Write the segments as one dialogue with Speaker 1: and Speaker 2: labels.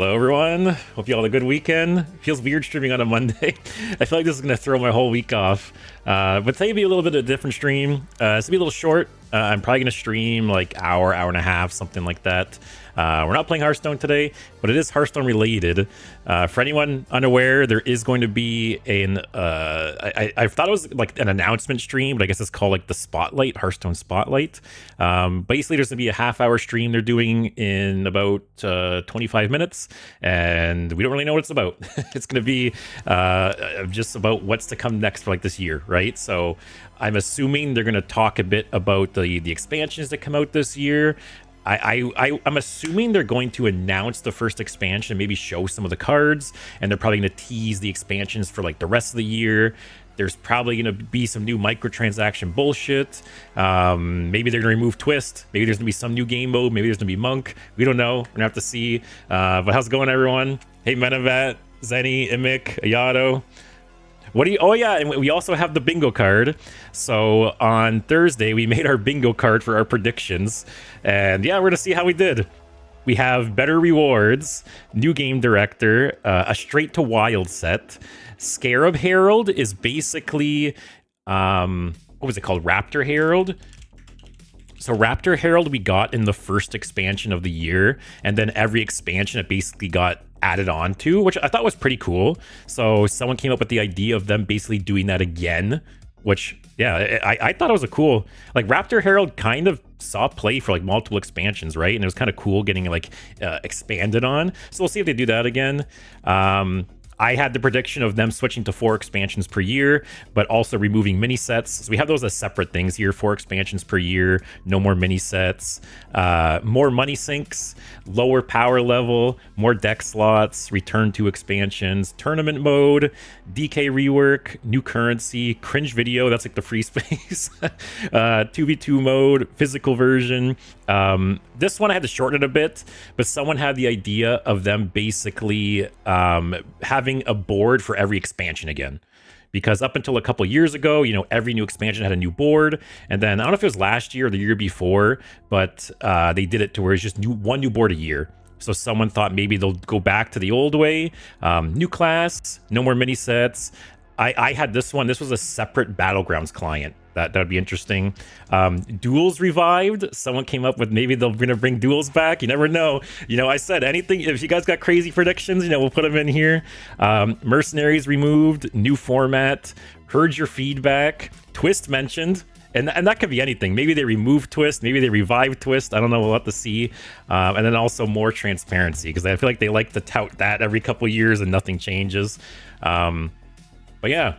Speaker 1: Hello everyone, hope you all had a good weekend. Feels weird streaming on a Monday. I feel like this is going to throw my whole week off. But today will be a little bit of a different stream. This will be a little short. I'm probably going to stream like hour and a half, something like that. We're not playing Hearthstone today, but it is Hearthstone related. For anyone unaware, there is going to be I thought it was like an announcement stream, but I guess it's called like the Spotlight, Hearthstone Spotlight. Basically, there's going to be a half-hour stream they're doing in about 25 minutes, and we don't really know what it's about. It's going to be just about what's to come next for like this year, right? So I'm assuming they're going to talk a bit about the expansions that come out this year. I'm assuming they're going to announce the first expansion, maybe show some of the cards, and they're probably going to tease the expansions for like the rest of the year. There's probably going to be some new microtransaction bullshit. Maybe they're going to remove Twist. Maybe there's going to be some new game mode. Maybe there's going to be Monk. We don't know. We're going to have to see. But how's it going, everyone? Hey, Menavat, Zenny, Imik, Ayato. What do you? Oh yeah, and we also have the bingo card. So on Thursday we made our bingo card for our predictions, and yeah, we're gonna see how we did. We have better rewards, new game director, a straight to wild set. Scarab Herald is basically what was it called? Raptor Herald. So Raptor Herald we got in the first expansion of the year, and then every expansion it basically got added on to, which I thought was pretty cool. So someone came up with the idea of them basically doing that again, which yeah, I thought it was a cool, like Raptor Herald kind of saw play for like multiple expansions, right? And it was kind of cool getting like expanded on. So we'll see if they do that again. I had the prediction of them switching to 4 expansions per year, but also removing mini sets. So we have those as separate things here: 4 expansions per year, no more mini sets, more money sinks, lower power level, more deck slots, return to expansions, tournament mode, DK rework, new currency, cringe video. That's like the free space, 2v2 mode, physical version. This one I had to shorten it a bit, but someone had the idea of them basically having a board for every expansion again. Because up until a couple years ago, you know, every new expansion had a new board. And then I don't know if it was last year or the year before, but they did it to where it's just one new board a year. So someone thought maybe they'll go back to the old way. New class, no more mini sets. I had this one. This was a separate Battlegrounds client. That would be interesting. Duels revived. Someone came up with maybe they're gonna bring duels back. You never know. You know, I said anything. If you guys got crazy predictions, you know, we'll put them in here. Mercenaries removed. New format. Heard your feedback. Twist mentioned. And that could be anything. Maybe they removed Twist. Maybe they revived Twist. I don't know. We'll have to see. And then also more transparency, because I feel like they like to tout that every couple years and nothing changes. But yeah.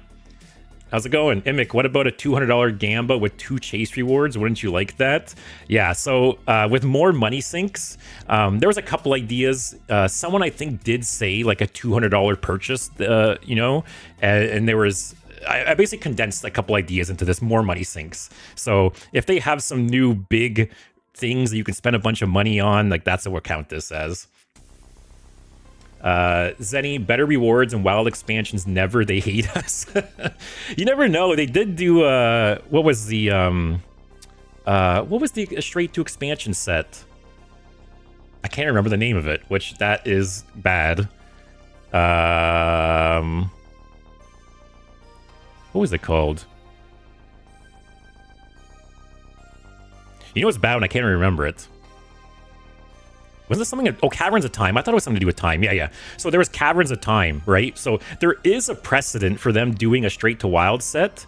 Speaker 1: How's it going? Imik, what about a $200 Gamba with 2 chase rewards? Wouldn't you like that? Yeah, so with more money sinks, there was a couple ideas. Someone I think did say like a $200 purchase, you know, and there was, I basically condensed a couple ideas into this more money sinks. So if they have some new big things that you can spend a bunch of money on, like that's what we'll count this as. Zenny, better rewards and wild expansions never, they hate us. You never know. They did do what was the straight to expansion set? I can't remember the name of it, which that is bad. What was it called? You know what's bad when I can't remember it? Was this something? Oh, Caverns of Time. I thought it was something to do with time. Yeah. So there was Caverns of Time, right? So there is a precedent for them doing a straight to wild set.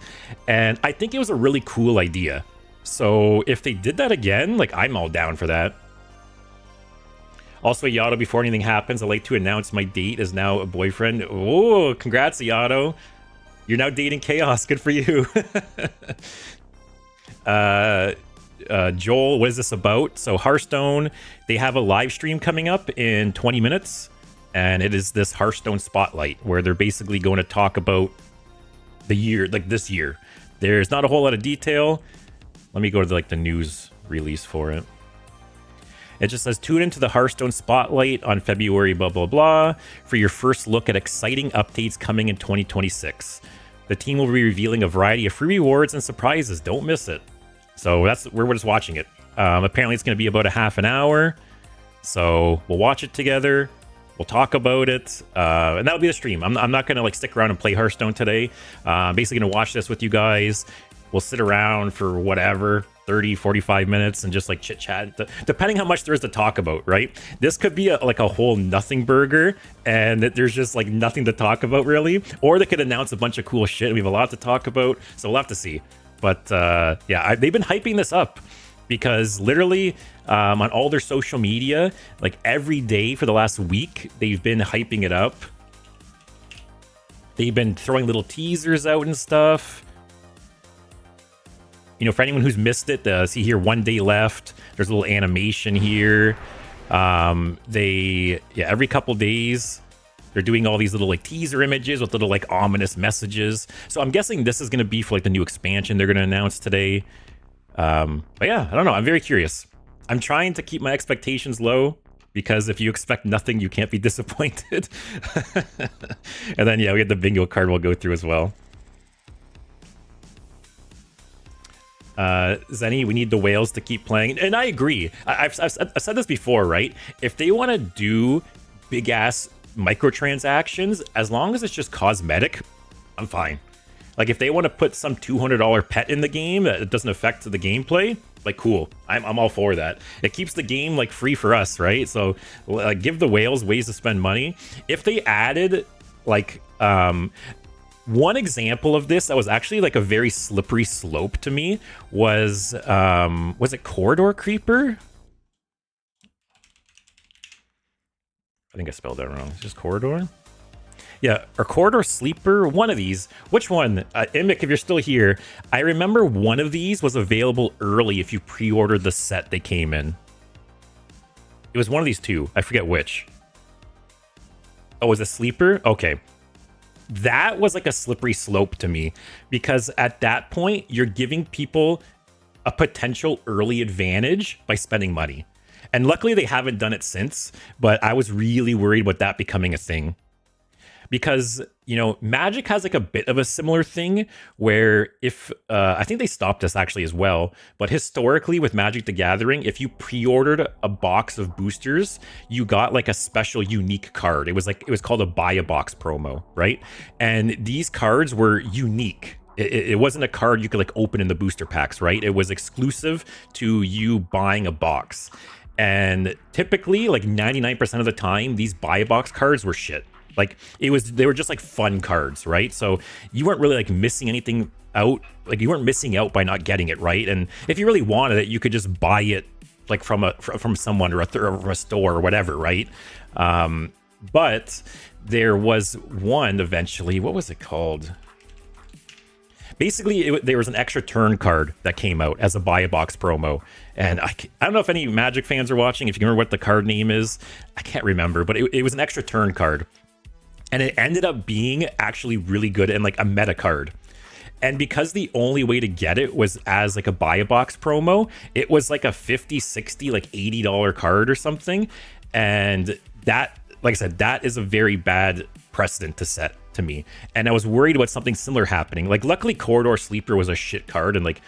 Speaker 1: And I think it was a really cool idea. So if they did that again, like I'm all down for that. Also, Yato, before anything happens, I'd like to announce my date is now a boyfriend. Oh, congrats, Yato. You're now dating Chaos. Good for you. Joel, what is this about? So Hearthstone, they have a live stream coming up in 20 minutes, and it is this Hearthstone Spotlight where they're basically going to talk about the year, like this year. There's not a whole lot of detail. Let me go to the news release for it. It just says, tune into the Hearthstone Spotlight on February blah blah blah for your first look at exciting updates coming in 2026. The team will be revealing a variety of free rewards and surprises. Don't miss it. So we're just watching it. Apparently it's going to be about a half an hour. So we'll watch it together. We'll talk about it, and that'll be the stream. I'm not gonna like stick around and play Hearthstone today. I'm basically gonna watch this with you guys. We'll sit around for whatever 30 45 minutes and just like chit chat, depending how much there is to talk about, right? This could be like a whole nothing burger and there's just like nothing to talk about really, or they could announce a bunch of cool shit and we have a lot to talk about, so we'll have to see. But yeah, they've been hyping this up because literally on all their social media, like every day for the last week, they've been hyping it up. They've been throwing little teasers out and stuff. You know, for anyone who's missed it, see here, 1 day left. There's a little animation here. Every couple days, they're doing all these little like teaser images with little like ominous messages. So I'm guessing this is going to be for like the new expansion they're going to announce today. But yeah, I don't know. I'm very curious. I'm trying to keep my expectations low because if you expect nothing, you can't be disappointed. And then, yeah, we have the bingo card we'll go through as well. Zenny, we need the whales to keep playing, and I agree. I've said this before, right? If they want to do big ass microtransactions, as long as it's just cosmetic, I'm fine. Like if they want to put some $200 pet in the game that doesn't affect the gameplay, like cool, I'm all for that. It keeps the game like free for us, right? So give the whales ways to spend money. If they added like one example of this that was actually like a very slippery slope to me was it Corridor Creeper? I think I spelled that wrong. It's just Corridor? Yeah, or Corridor Sleeper, one of these. Which one? Imik, if you're still here, I remember one of these was available early if you pre-ordered the set they came in. It was one of these two. I forget which. Oh, was it Sleeper? Okay. That was like a slippery slope to me because at that point you're giving people a potential early advantage by spending money, and luckily they haven't done it since, but I was really worried about that becoming a thing because, you know, Magic has like a bit of a similar thing where if I think they stopped this actually as well, but historically with Magic the Gathering, if you pre-ordered a box of boosters, you got like a special unique card. It was called a buy a box promo, right? And these cards were unique. It wasn't a card you could like open in the booster packs, right? It was exclusive to you buying a box. And typically like 99% of the time, these buy a box cards were shit. Like they were just like fun cards, right? So you weren't really like missing anything out. Like you weren't missing out by not getting it, right? And if you really wanted it, you could just buy it like from someone or a store or whatever, right? But there was one eventually. What was it called? Basically, there was an extra turn card that came out as a buy a box promo. And I don't know if any Magic fans are watching. If you remember what the card name is, I can't remember. But it was an extra turn card. And it ended up being actually really good and like a meta card. And because the only way to get it was as like a buy a box promo, it was like a 50, 60, like $80 card or something. And that, like I said, that is a very bad precedent to set to me. And I was worried about something similar happening. Like luckily Corridor Sleeper was a shit card. And like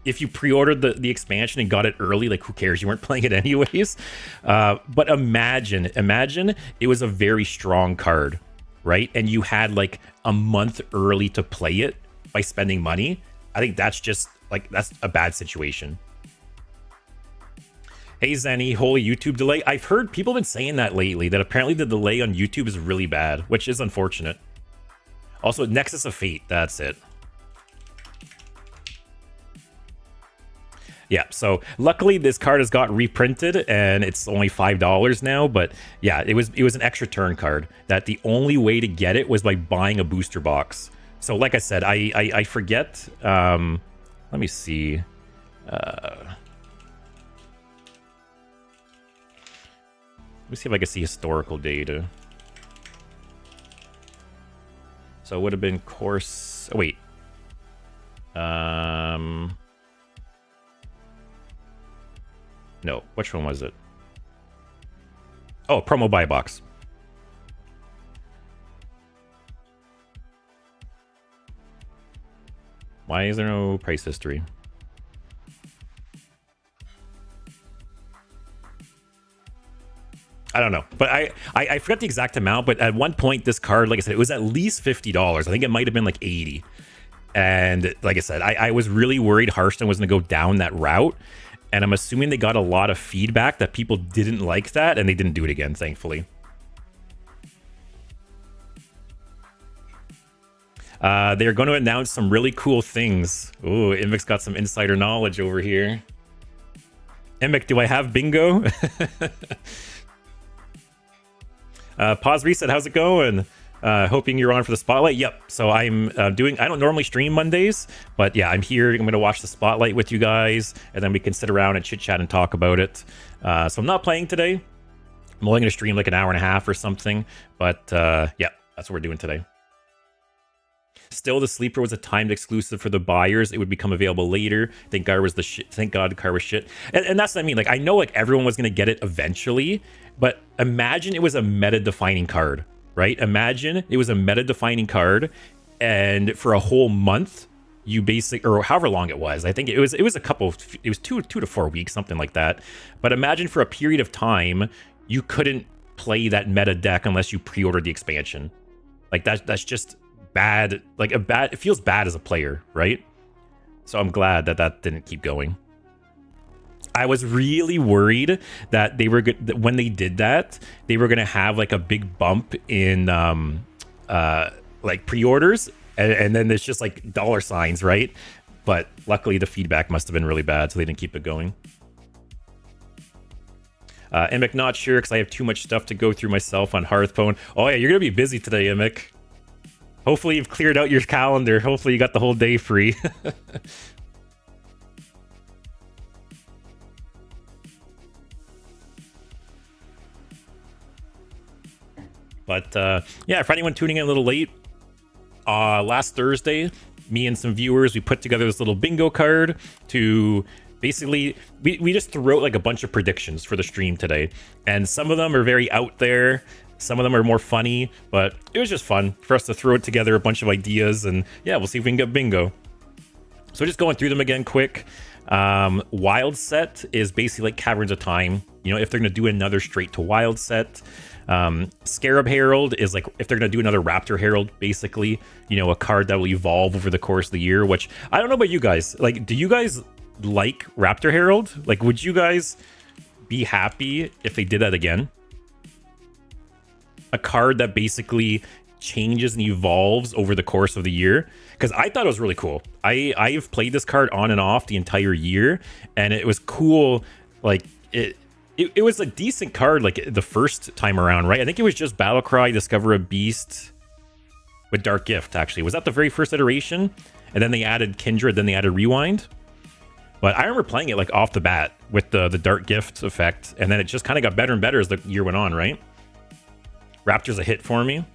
Speaker 1: if you pre-ordered the expansion and got it early, like who cares? You weren't playing it anyways. But imagine it was a very strong card, right? And you had like a month early to play it by spending money. I think that's just like, that's a bad situation. Hey Zenny, holy YouTube delay. I've heard people have been saying that lately, that apparently the delay on YouTube is really bad, which is unfortunate. Also, Nexus of Fate, that's it. Yeah, so luckily this card has got reprinted and it's only $5 now, but yeah, it was an extra turn card that the only way to get it was by buying a booster box. So like I said, I forget, let me see. Let me see if I can see historical data. So it would have been course, oh wait. No, which one was it? Oh, promo buy box. Why is there no price history? I don't know, but I forgot the exact amount, but at one point this card, like I said, it was at least $50. I think it might have been like 80. And like I said, I was really worried Hearthstone was going to go down that route. And I'm assuming they got a lot of feedback that people didn't like that, and they didn't do it again, thankfully. They're going to announce some really cool things. Ooh, Imic's got some insider knowledge over here. Imic, do I have bingo? Pause Reset, how's it going? Hoping you're on for the spotlight. Yep. So I'm doing, I don't normally stream Mondays, but yeah, I'm here. I'm going to watch the spotlight with you guys, and then we can sit around and chit chat and talk about it. So I'm not playing today. I'm only going to stream like an hour and a half or something, but yeah, that's what we're doing today. Still, the sleeper was a timed exclusive for the buyers. It would become available later. Thank God was the shit. Thank God the car was shit. And that's what I mean. Like, I know like everyone was going to get it eventually, but imagine it was a meta-defining card. Right? Imagine it was a meta-defining card, and for a whole month, you basically, or however long it was, I think it was a couple, it was two to 4 weeks, something like that. But imagine for a period of time, you couldn't play that meta deck unless you pre-ordered the expansion. Like that's just bad. Like it feels bad as a player, right? So I'm glad that didn't keep going. I was really worried that they were good when they did that. They were going to have like a big bump in like pre-orders, and then there's just like dollar signs, right? But luckily the feedback must have been really bad, so they didn't keep it going. Imic, not sure because I have too much stuff to go through myself on Hearthstone. Oh yeah, you're gonna be busy today, Imic. Hopefully you've cleared out your calendar. Hopefully you got the whole day free. But yeah, for anyone tuning in a little late, last Thursday, me and some viewers, we put together this little bingo card to basically, we just threw out like a bunch of predictions for the stream today. And some of them are very out there. Some of them are more funny, but it was just fun for us to throw it together, a bunch of ideas. And yeah, we'll see if we can get bingo. So just going through them again quick. Wild set is basically like Caverns of Time. You know, if they're going to do another straight to wild set. Scarab Herald is like if they're going to do another Raptor Herald, basically, you know, a card that will evolve over the course of the year, which I don't know about you guys. Like, do you guys like Raptor Herald? Like, would you guys be happy if they did that again? A card that basically changes and evolves over the course of the year, because I thought it was really cool. I've played this card on and off the entire year, and it was cool. Like it was a decent card like the first time around, right? I think it was just Battlecry, Discover a Beast with Dark Gift, actually. Was that the very first iteration? And then they added Kindred, then they added Rewind. But I remember playing it like off the bat with the Dark Gift effect, and then it just kind of got better and better as the year went on, right? Raptor's a hit for me.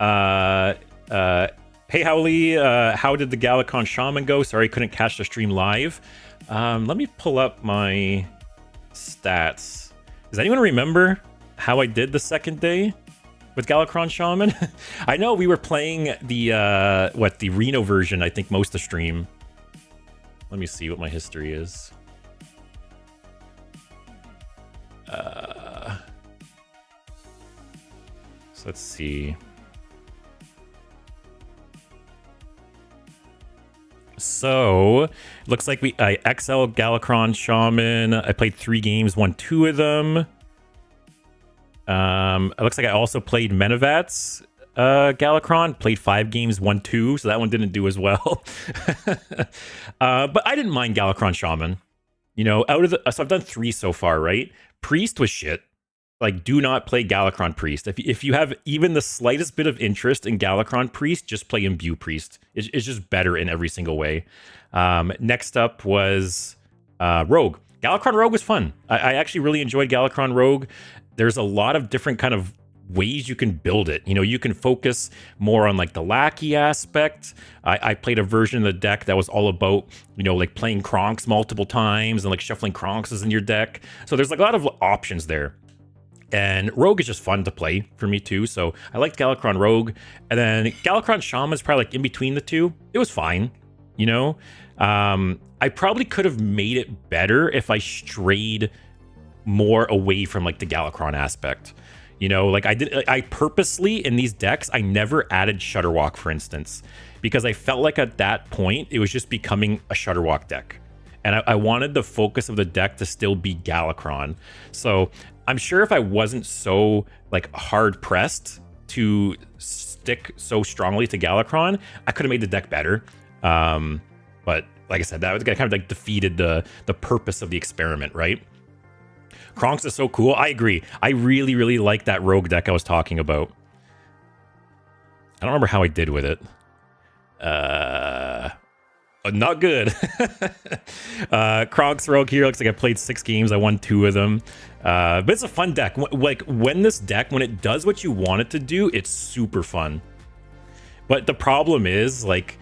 Speaker 1: Hey, Howley, how did the Galacon Shaman go? Sorry, couldn't catch the stream live. Let me pull up my stats. Does anyone remember how I did the second day with Galacron Shaman? I know we were playing the the Reno version, I think, most of the stream. Let me see what my history is. So let's see. So looks like I XL Galacron Shaman. I played 3 games, won 2 of them. It looks like I also played Menavats Galacron, played 5 games, won 2, so that one didn't do as well. But I didn't mind Galacron Shaman. You know, out of the, so I've done 3 so far, right? Priest was shit. Like, do not play Galacron Priest. If you have even the slightest bit of interest in Galacron Priest, just play Imbue Priest. It's just better in every single way. Next up was Rogue. Galacron Rogue was fun. I actually really enjoyed Galacron Rogue. There's a lot of different kind of ways you can build it. You know, you can focus more on like the lackey aspect. I played a version of the deck that was all about, you know, like playing Kronks multiple times and like shuffling Kronkses in your deck. So there's like a lot of options there. And Rogue is just fun to play for me too. So I liked Galacron Rogue. And then Galacron Shaman is probably like in between the two. It was fine, you know. I probably could have made it better if I strayed more away from like the Galakron aspect. You know, like I purposely in these decks, I never added Shutterwalk, for instance, because I felt like at that point it was just becoming a Shutterwalk deck. And I wanted the focus of the deck to still be Galakron. So I'm sure if I wasn't so like hard pressed to stick so strongly to Galakron, I could have made the deck better. But like I said, that kind of like defeated the purpose of the experiment, right? Kronks is so cool. I agree. I really, really like that rogue deck I was talking about. I don't remember how I did with it. Not good. Kronks rogue here looks like I played 6 games. I won 2 of them. But it's a fun deck. Like when this deck, when it does what you want it to do, it's super fun. But the problem is, like,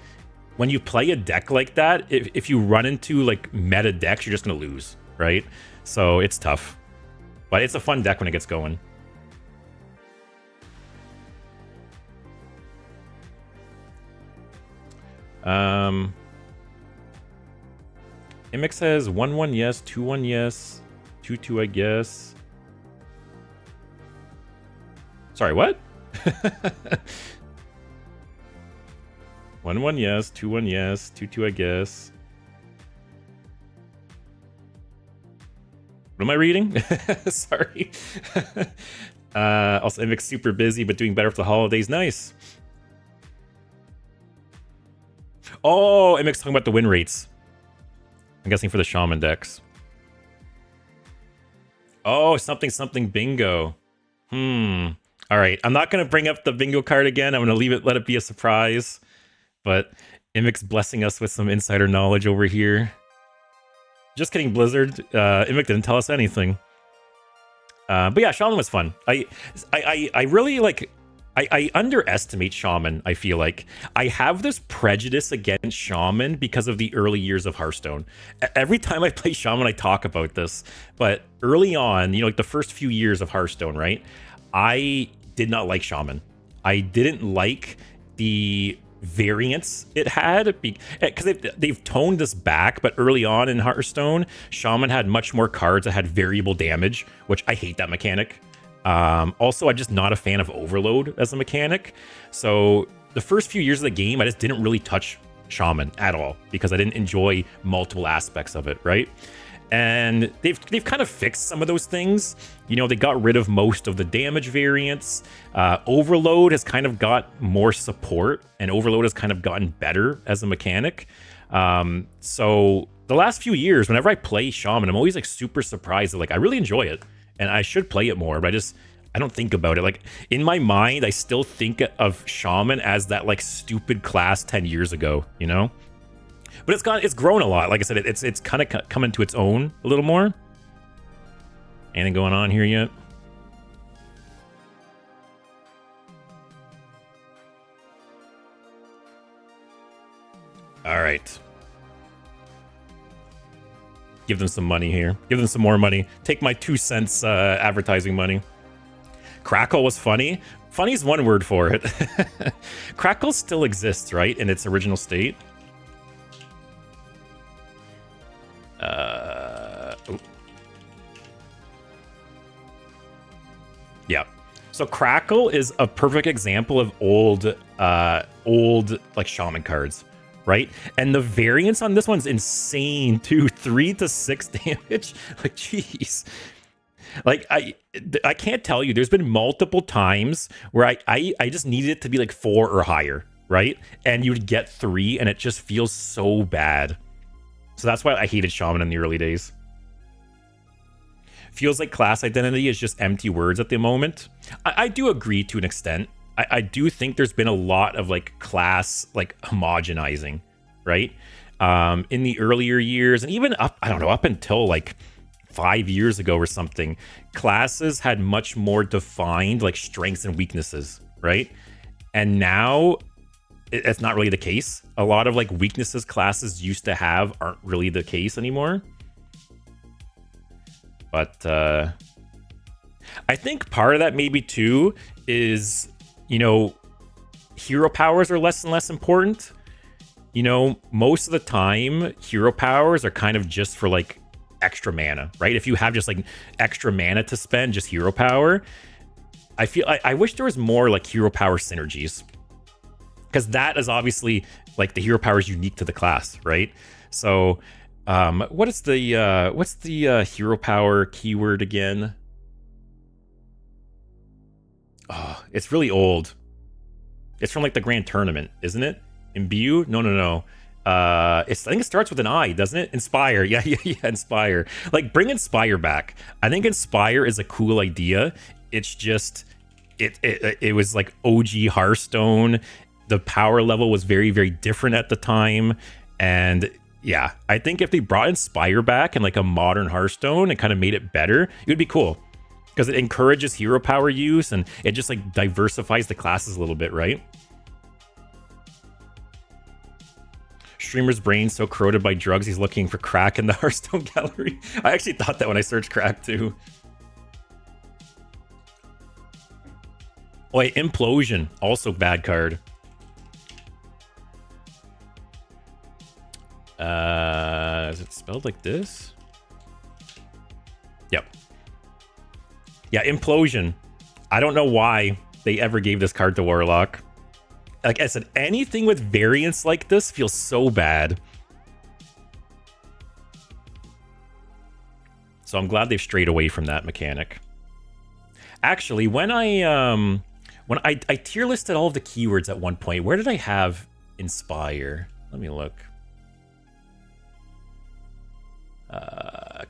Speaker 1: when you play a deck like that, if you run into like meta decks, you're just gonna lose, right? So it's tough. But it's a fun deck when it gets going. Imix says 1-1 yes, 2-1 yes, 2-2 I guess. Sorry, what? 1-1 yes, 2-1 yes, 2-2 I guess. What am I reading? Sorry. Also, Imix super busy, but doing better for the holidays. Nice. Oh, Imix talking about the win rates. I'm guessing for the Shaman decks. Oh, something bingo. All right. I'm not going to bring up the bingo card again. I'm going to leave it, let it be a surprise. But Imix blessing us with some insider knowledge over here. Just kidding, Blizzard. Imix didn't tell us anything. But yeah, Shaman was fun. I really like... I underestimate Shaman, I feel like. I have this prejudice against Shaman because of the early years of Hearthstone. Every time I play Shaman, I talk about this. But early on, you know, like the first few years of Hearthstone, right? I did not like Shaman. I didn't like the variance it had, because they've toned this back, but early on in Hearthstone, Shaman had much more cards that had variable damage, which I hate that mechanic. Also, I'm just not a fan of Overload as a mechanic. So the first few years of the game, I just didn't really touch Shaman at all because I didn't enjoy multiple aspects of it, right? And they've kind of fixed some of those things. You know, they got rid of most of the damage variants. Overload has kind of got more support, and Overload has kind of gotten better as a mechanic. So the last few years, whenever I play Shaman, I'm always like super surprised that like I really enjoy it. And I should play it more, but I don't think about it. Like in my mind, I still think of Shaman as that like stupid class 10 years ago, you know? But it's grown a lot. Like I said, it's kind of coming to its own a little more. Anything going on here yet? All right. Give them some money here. Give them some more money. Take my 2 cents advertising money. Crackle was funny. Funny is one word for it. Crackle still exists, right? In its original state. Yeah. So Crackle is a perfect example of old like Shaman cards. Right? And the variance on this one's insane too. 3 to 6 damage. Like, jeez. Like, I can't tell you. There's been multiple times where I just needed it to be like 4 or higher, right? And you would get 3, and it just feels so bad. So that's why I hated Shaman in the early days. Feels like class identity is just empty words at the moment. I do agree to an extent. I do think there's been a lot of like class like homogenizing, right? In the earlier years, and even up until like 5 years ago or something, classes had much more defined like strengths and weaknesses, right? And now it's not really the case. A lot of like weaknesses classes used to have aren't really the case anymore. But I think part of that maybe too is, you know, hero powers are less and less important. You know, most of the time, hero powers are kind of just for like extra mana, right? If you have just like extra mana to spend, just hero power, I wish there was more like hero power synergies, because that is obviously like the hero power is unique to the class, right? So what's the hero power keyword again? Oh, it's really old. It's from like the grand tournament, isn't it? Imbue? No. I think it starts with an I, doesn't it? Inspire. Yeah, Inspire. Like, bring Inspire back. I think Inspire is a cool idea. It's just it was like OG Hearthstone. The power level was very, very different at the time. And yeah, I think if they brought Inspire back in like a modern Hearthstone and kind of made it better, it would be cool. Because it encourages hero power use and it just like diversifies the classes a little bit, right? Streamer's brain so corroded by drugs, he's looking for crack in the Hearthstone gallery. I actually thought that when I searched crack too. Oh, wait, Implosion, also bad card. Is it spelled like this? Yep. Yeah, Implosion. I don't know why they ever gave this card to Warlock. Like I said, anything with variants like this feels so bad. So I'm glad they've strayed away from that mechanic. Actually, when I tier listed all of the keywords at one point, where did I have Inspire? Let me look.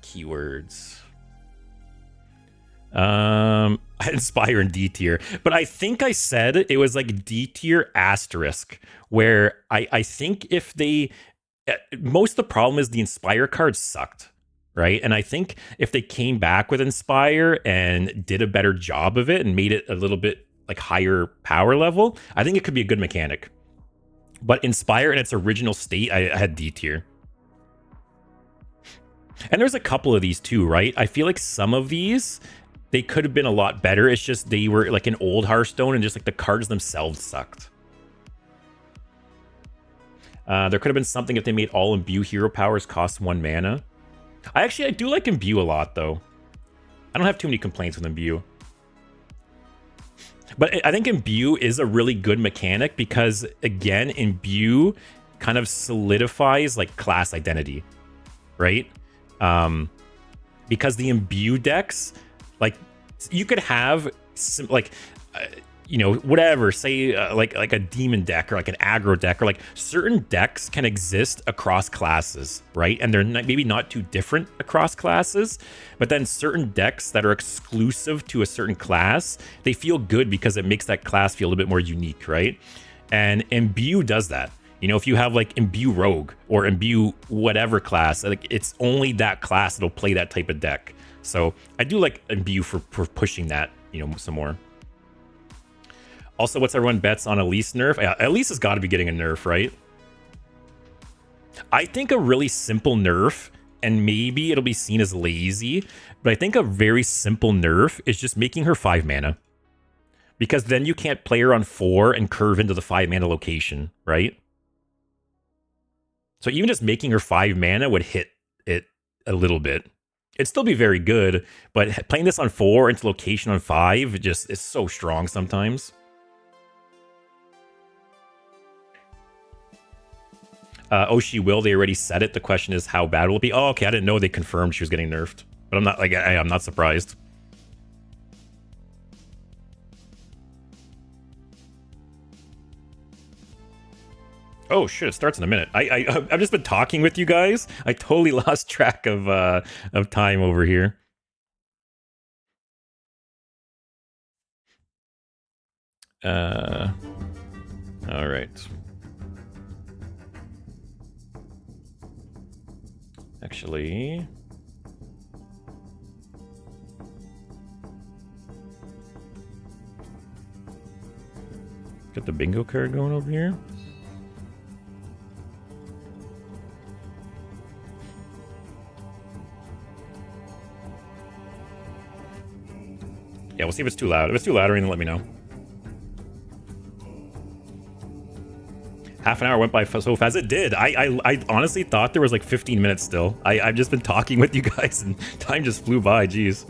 Speaker 1: Keywords. Inspire in D tier, but I think I said it was like D tier asterisk, where I think if they, most of the problem is the Inspire card sucked, right? And I think if they came back with Inspire and did a better job of it and made it a little bit like higher power level, I think it could be a good mechanic. But Inspire in its original state, I had D tier. And there's a couple of these too, right? I feel like some of these, they could have been a lot better. It's just they were like an old Hearthstone and just like the cards themselves sucked. There could have been something if they made all Imbue hero powers cost 1 mana. I do like Imbue a lot though. I don't have too many complaints with Imbue. But I think Imbue is a really good mechanic because, again, Imbue kind of solidifies like class identity, right? Because the Imbue decks, like, you could have some, like, you know, whatever, say like a demon deck or like an aggro deck, or like certain decks can exist across classes, right? And they're maybe not too different across classes, but then certain decks that are exclusive to a certain class, they feel good because it makes that class feel a little bit more unique, right? And Imbue does that. You know, if you have like Imbue Rogue or Imbue whatever class, like it's only that class that'll play that type of deck. So I do like Imbue for pushing that, you know, some more. Also, what's everyone bets on Elise nerf? Yeah, Elise has got to be getting a nerf, right? I think a really simple nerf, and maybe it'll be seen as lazy, but I think a very simple nerf is just making her 5 mana. Because then you can't play her on 4 and curve into the 5 mana location, right? So even just making her 5 mana would hit it a little bit. It'd still be very good, but playing this on 4 into location on 5 just is so strong sometimes. Oh, she will. They already said it. The question is, how bad will it be? Oh, okay. I didn't know they confirmed she was getting nerfed, but I'm not like I'm not surprised. Oh shit! It starts in a minute. I've just been talking with you guys. I totally lost track of time over here. All right. Actually, got the bingo card going over here. Yeah, we'll see if it's too loud. If it's too loud, then let me know. Half an hour went by so fast. It did. I honestly thought there was like 15 minutes still. I've just been talking with you guys and time just flew by. Jeez.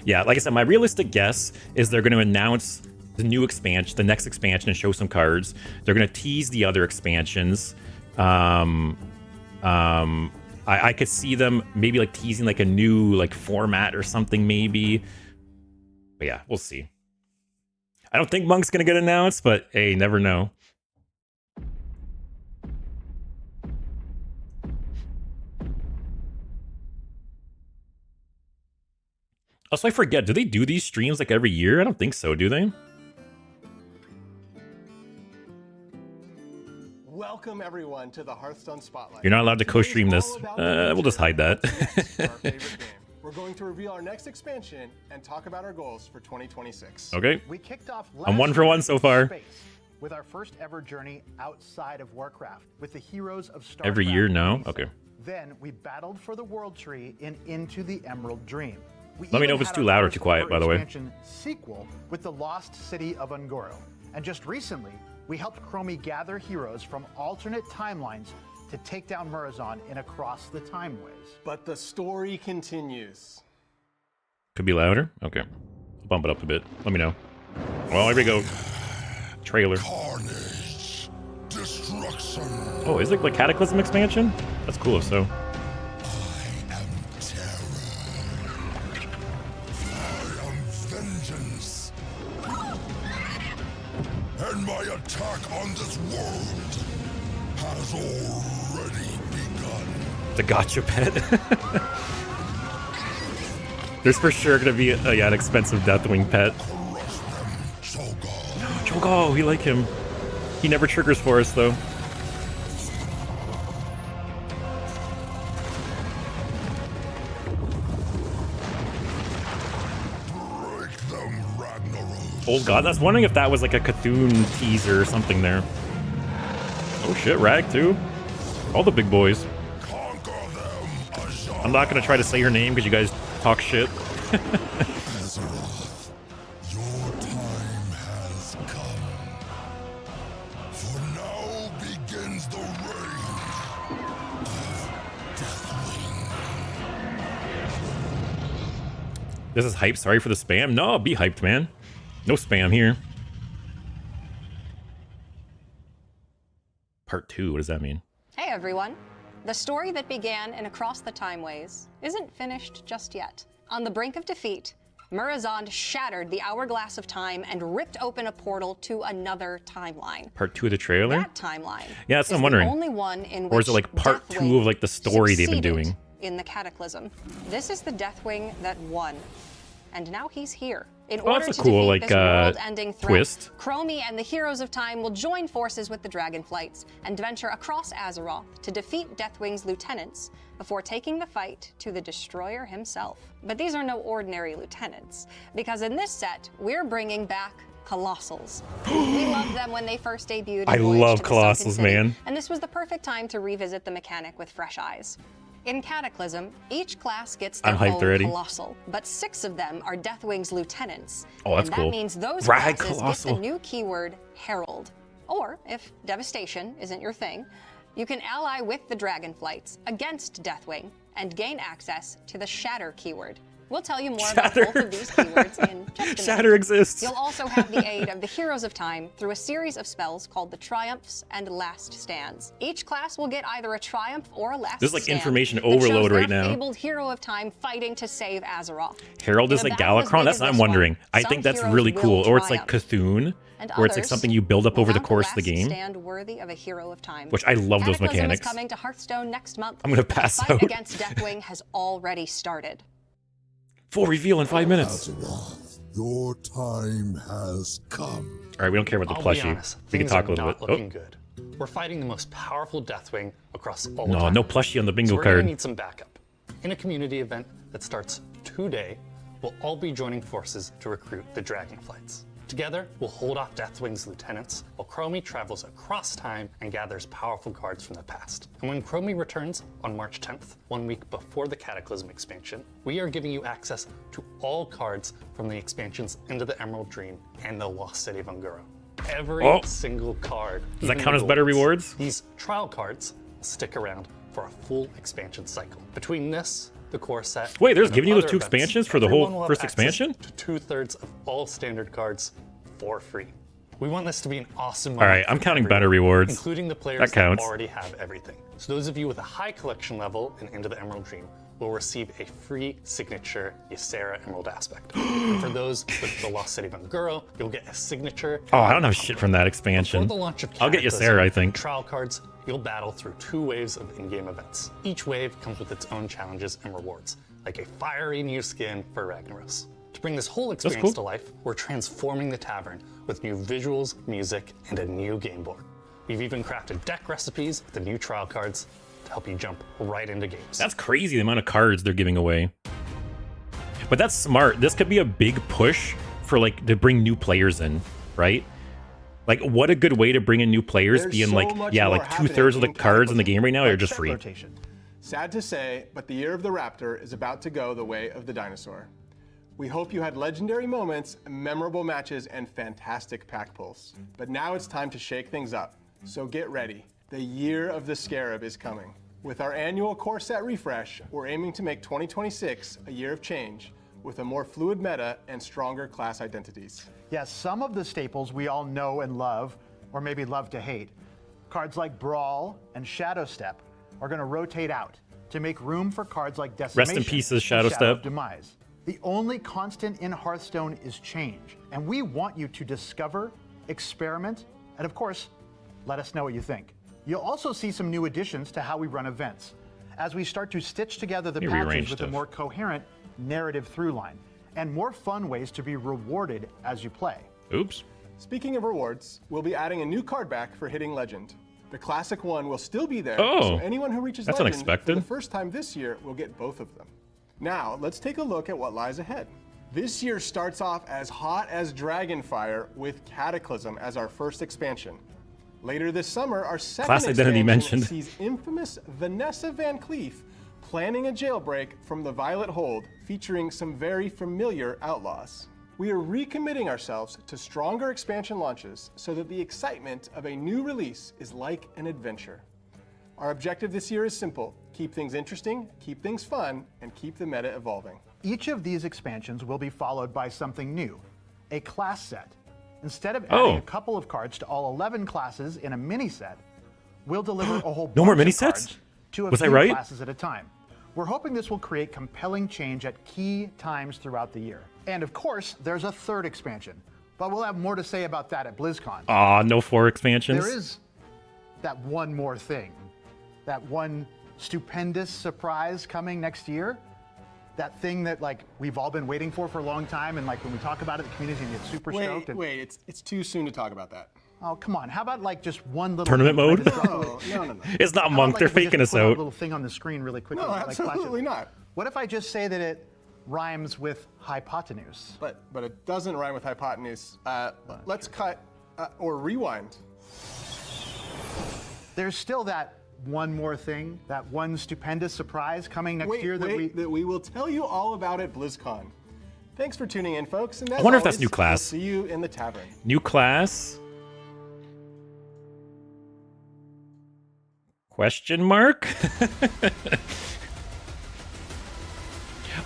Speaker 1: Yeah, like I said, my realistic guess is they're going to announce the new expansion, the next expansion, and show some cards. They're going to tease the other expansions. I could see them maybe like teasing like a new like format or something maybe. But yeah, we'll see. I don't think Monk's gonna get announced, but hey, never know. Also, I forget, do they do these streams like every year? I don't think so, do they?
Speaker 2: Welcome everyone to the Hearthstone Spotlight.
Speaker 1: You're not allowed to co-stream this. We'll just hide that.
Speaker 2: We're going to reveal our next expansion and talk about our goals for 2026.
Speaker 1: Okay.
Speaker 3: We kicked off
Speaker 1: I'm 1 for 1 so far.
Speaker 3: Space with our first ever journey outside of Warcraft with the heroes of StarCraft.
Speaker 1: Every year? No? Okay.
Speaker 3: Then we battled for the World Tree in Into the Emerald Dream.
Speaker 1: Let me know if it's too loud or too quiet, by the way.
Speaker 3: Sequel with the Lost City of Ungoro. And just recently, we helped Chromie gather heroes from alternate timelines to take down Murazon in Across the Timeways.
Speaker 2: But the story continues.
Speaker 1: Could be louder? Okay. I'll bump it up a bit. Let me know. Well, here we go. Trailer.
Speaker 4: Carnage, destruction.
Speaker 1: Oh, is it like Cataclysm expansion? That's cool if so.
Speaker 4: I am terror. I am vengeance. And my attack on this world has already begun.
Speaker 1: The gotcha pet. There's for sure gonna be an expensive Deathwing pet.
Speaker 4: Crush them, Cho'Gall.
Speaker 1: Cho'Gall, we like him. He never triggers for us though.
Speaker 4: Break them, Ragnarok.
Speaker 1: Oh god, I was wondering if that was like a Cthulhu teaser or something there. Oh shit, Rag too. All the big boys.
Speaker 4: Conquer them, Azar.
Speaker 1: I'm not gonna try to say your name because you guys talk shit.
Speaker 4: Azeroth, your time has come. For now begins the reign of Deathwing.
Speaker 1: This is hype. Sorry for the spam. No, be hyped, man. No spam here. Part 2, what does that mean?
Speaker 5: Hey everyone. The story that began in Across the Timeways isn't finished just yet. On the brink of defeat, Murazond shattered the hourglass of time and ripped open a portal to another timeline.
Speaker 1: Part 2 of the trailer?
Speaker 5: That timeline.
Speaker 1: Yeah, that's what I'm wondering.
Speaker 5: The only one in which
Speaker 1: Or is it like part 2 of like the story they've been doing?
Speaker 5: In the Cataclysm. This is the Deathwing that won. And now he's here. In
Speaker 1: Oh,
Speaker 5: order
Speaker 1: that's a
Speaker 5: to
Speaker 1: cool,
Speaker 5: defeat
Speaker 1: like,
Speaker 5: this world-ending threat,
Speaker 1: twist.
Speaker 5: Chromie and the Heroes of Time will join forces with the Dragonflights and venture across Azeroth to defeat Deathwing's lieutenants before taking the fight to the Destroyer himself. But these are no ordinary lieutenants, because in this set, we're bringing back Colossals. We loved them when they first debuted.
Speaker 1: I love Colossals, man.
Speaker 5: And this was the perfect time to revisit the mechanic with fresh eyes. In Cataclysm, each class gets their own Colossal, but 6 of them are Deathwing's lieutenants.
Speaker 1: Oh, that's cool.
Speaker 5: That means those
Speaker 1: Rag
Speaker 5: classes
Speaker 1: Colossal.
Speaker 5: get the new keyword Herald. Or, if Devastation isn't your thing, you can ally with the Dragonflights against Deathwing and gain access to the Shatter keyword. We'll tell you more
Speaker 1: Shatter.
Speaker 5: about both of these keywords in just a minute.
Speaker 1: Shatter exists.
Speaker 5: You'll also have the aid of the Heroes of Time through a series of spells called the Triumphs and Last Stands. Each class will get either a Triumph or a Last Stand.
Speaker 1: This is like information
Speaker 5: that shows
Speaker 1: overload
Speaker 5: their
Speaker 1: right now.
Speaker 5: fabled Hero of Time fighting to save Azeroth.
Speaker 1: Herald is
Speaker 5: In a
Speaker 1: like
Speaker 5: battle as
Speaker 1: Galakron?
Speaker 5: big
Speaker 1: That's
Speaker 5: as
Speaker 1: what I'm
Speaker 5: this
Speaker 1: wondering.
Speaker 5: one,
Speaker 1: I
Speaker 5: some
Speaker 1: think that's
Speaker 5: heroes
Speaker 1: really
Speaker 5: will
Speaker 1: cool. Or it's like
Speaker 5: triumph,
Speaker 1: Cthulhu,
Speaker 5: and
Speaker 1: where it's like
Speaker 5: others
Speaker 1: something you build up
Speaker 5: will
Speaker 1: over the
Speaker 5: mount a
Speaker 1: course of the
Speaker 5: last
Speaker 1: game.
Speaker 5: Stand worthy of a Hero of Time.
Speaker 1: Which I love those
Speaker 5: Cataclysm
Speaker 1: mechanics.
Speaker 5: is coming to Hearthstone next month.
Speaker 1: I'm gonna
Speaker 5: and
Speaker 1: pass
Speaker 5: the fight
Speaker 1: out.
Speaker 5: against Deathwing has already started.
Speaker 1: Full reveal in 5 minutes.
Speaker 4: Azeroth, your time has come.
Speaker 1: All right, we don't care about the
Speaker 6: I'll be
Speaker 1: plushie.
Speaker 6: honest,
Speaker 1: We can
Speaker 6: things
Speaker 1: talk a
Speaker 6: are
Speaker 1: little
Speaker 6: not
Speaker 1: bit.
Speaker 6: looking good. We're fighting the most powerful Deathwing across all
Speaker 1: No,
Speaker 6: time.
Speaker 1: no plushie on the
Speaker 6: So
Speaker 1: bingo
Speaker 6: we're gonna
Speaker 1: card.
Speaker 6: need some backup. In a community event that starts today, we'll all be joining forces to recruit the Dragonflights. Together, we'll hold off Deathwing's lieutenants, while Chromie travels across time and gathers powerful cards from the past. And when Chromie returns on March 10th, 1 week before the Cataclysm expansion, we are giving you access to all cards from the expansions Into the Emerald Dream and the Lost City of Ungoro. Every single card.
Speaker 1: Does that count as better rewards?
Speaker 6: These trial cards will stick around for a full expansion cycle. Between this, the core set.
Speaker 1: Wait, there's
Speaker 6: and
Speaker 1: giving you those
Speaker 6: other
Speaker 1: 2
Speaker 6: events,
Speaker 1: expansions for the
Speaker 6: everyone
Speaker 1: whole
Speaker 6: will have
Speaker 1: first
Speaker 6: access
Speaker 1: expansion?
Speaker 6: To 2/3 of all standard cards for free. We want this to be an awesome
Speaker 1: All
Speaker 6: moment.
Speaker 1: right, I'm
Speaker 6: for
Speaker 1: counting
Speaker 6: everyone,
Speaker 1: better rewards.
Speaker 6: including the players
Speaker 1: That counts.
Speaker 6: already have everything. So those of you with a high collection level in Into the Emerald Dream will receive a free signature Ysera Emerald Aspect. And for those with the Lost City of Ungoro, you'll get a signature.
Speaker 1: Oh, I don't have shit from that expansion.
Speaker 6: Before the launch of
Speaker 1: I'll get
Speaker 6: Cataclysm,
Speaker 1: Ysera, I think.
Speaker 6: Trial cards, you'll battle through 2 waves of in-game events. Each wave comes with its own challenges and rewards, like a fiery new skin for Ragnaros. To bring this whole experience
Speaker 1: cool.
Speaker 6: to life, we're transforming the tavern with new visuals, music, and a new game board. We've even crafted deck recipes with the new trial cards to help you jump right into games.
Speaker 1: That's crazy, the amount of cards they're giving away. But that's smart. This could be a big push for, like, to bring new players in, right? Like, what a good way to bring in new players,
Speaker 2: There's
Speaker 1: being
Speaker 2: so
Speaker 1: like,
Speaker 2: much
Speaker 1: yeah,
Speaker 2: more
Speaker 1: like
Speaker 2: happening
Speaker 1: 2/3 of the
Speaker 2: in
Speaker 1: cards in the
Speaker 2: Cataclysm.
Speaker 1: game right now are
Speaker 3: Like
Speaker 1: just
Speaker 3: set
Speaker 1: free.
Speaker 3: rotation.
Speaker 2: Sad to say, but the year of the Raptor is about to go the way of the dinosaur. We hope you had legendary moments, memorable matches, and fantastic pack pulls. But now it's time to shake things up. So get ready. The year of the Scarab is coming. With our annual core set refresh, we're aiming to make 2026 a year of change with a more fluid meta and stronger class identities.
Speaker 3: Yes, some of the staples we all know and love, or maybe love to hate, cards like Brawl and Shadow Step, are going to rotate out to make room for cards like Decimation
Speaker 1: pieces,
Speaker 3: and
Speaker 1: Shadow
Speaker 3: of
Speaker 1: Step.
Speaker 3: Demise. The only constant in Hearthstone is change, and we want you to discover, experiment, and of course, let us know what you think. You'll also see some new additions to how we run events, as we start to stitch together the
Speaker 1: Let me rearrange
Speaker 3: patches with a
Speaker 1: stuff.
Speaker 3: more coherent narrative through line, and more fun ways to be rewarded as you play.
Speaker 1: Oops.
Speaker 2: Speaking of rewards, we'll be adding a new card back for hitting Legend. The classic one will still be there,
Speaker 1: Oh,
Speaker 2: so anyone who reaches
Speaker 1: that's
Speaker 2: Legend
Speaker 1: unexpected.
Speaker 2: for the first time this year will get both of them. Now, let's take a look at what lies ahead. This year starts off as hot as Dragonfire with Cataclysm as our first expansion. Later this summer, our second
Speaker 1: Class identity
Speaker 2: expansion
Speaker 1: mentioned.
Speaker 2: sees infamous Vanessa Van Cleef planning a jailbreak from the Violet Hold, featuring some very familiar outlaws. We are recommitting ourselves to stronger expansion launches so that the excitement of a new release is like an adventure. Our objective this year is simple: keep things interesting, keep things fun, and keep the meta evolving.
Speaker 3: Each of these expansions will be followed by something new, a class set. Instead of adding a couple of cards to all 11 classes in a mini set, we'll deliver a whole
Speaker 1: No more
Speaker 3: bunch
Speaker 1: mini
Speaker 3: of cards
Speaker 1: sets?
Speaker 3: to a
Speaker 1: Was I
Speaker 3: few
Speaker 1: right?
Speaker 3: classes at a time. We're hoping this will create compelling change at key times throughout the year. And of course, there's a third expansion, but we'll have more to say about that at BlizzCon.
Speaker 1: Aw, no 4 expansions.
Speaker 3: There is that one more thing, that one stupendous surprise coming next year. That thing that, like, we've all been waiting for a long time, and like when we talk about it, the community gets super stoked. And,
Speaker 2: It's too soon to talk about that.
Speaker 3: oh, come on! How about like just one little
Speaker 1: Tournament
Speaker 3: thing?
Speaker 1: mode?
Speaker 3: Can I just drop a little-
Speaker 2: No.
Speaker 1: It's not
Speaker 3: how about,
Speaker 1: Monk,
Speaker 3: like,
Speaker 1: they're
Speaker 3: if we
Speaker 1: faking
Speaker 3: just
Speaker 1: us
Speaker 3: put a
Speaker 1: out.
Speaker 3: little thing on the screen really quickly.
Speaker 2: No,
Speaker 3: like, flash it?
Speaker 2: absolutely not.
Speaker 3: What if I just say that it rhymes with hypotenuse?
Speaker 2: But it doesn't rhyme with hypotenuse. Let's cut or rewind.
Speaker 3: There's still that one more thing, that one stupendous surprise coming next year that
Speaker 2: we will tell you all about at BlizzCon. Thanks for tuning in, folks. And
Speaker 1: I wonder if that's
Speaker 2: always,
Speaker 1: new class.
Speaker 2: We'll see you in the tavern.
Speaker 1: New class? Question mark?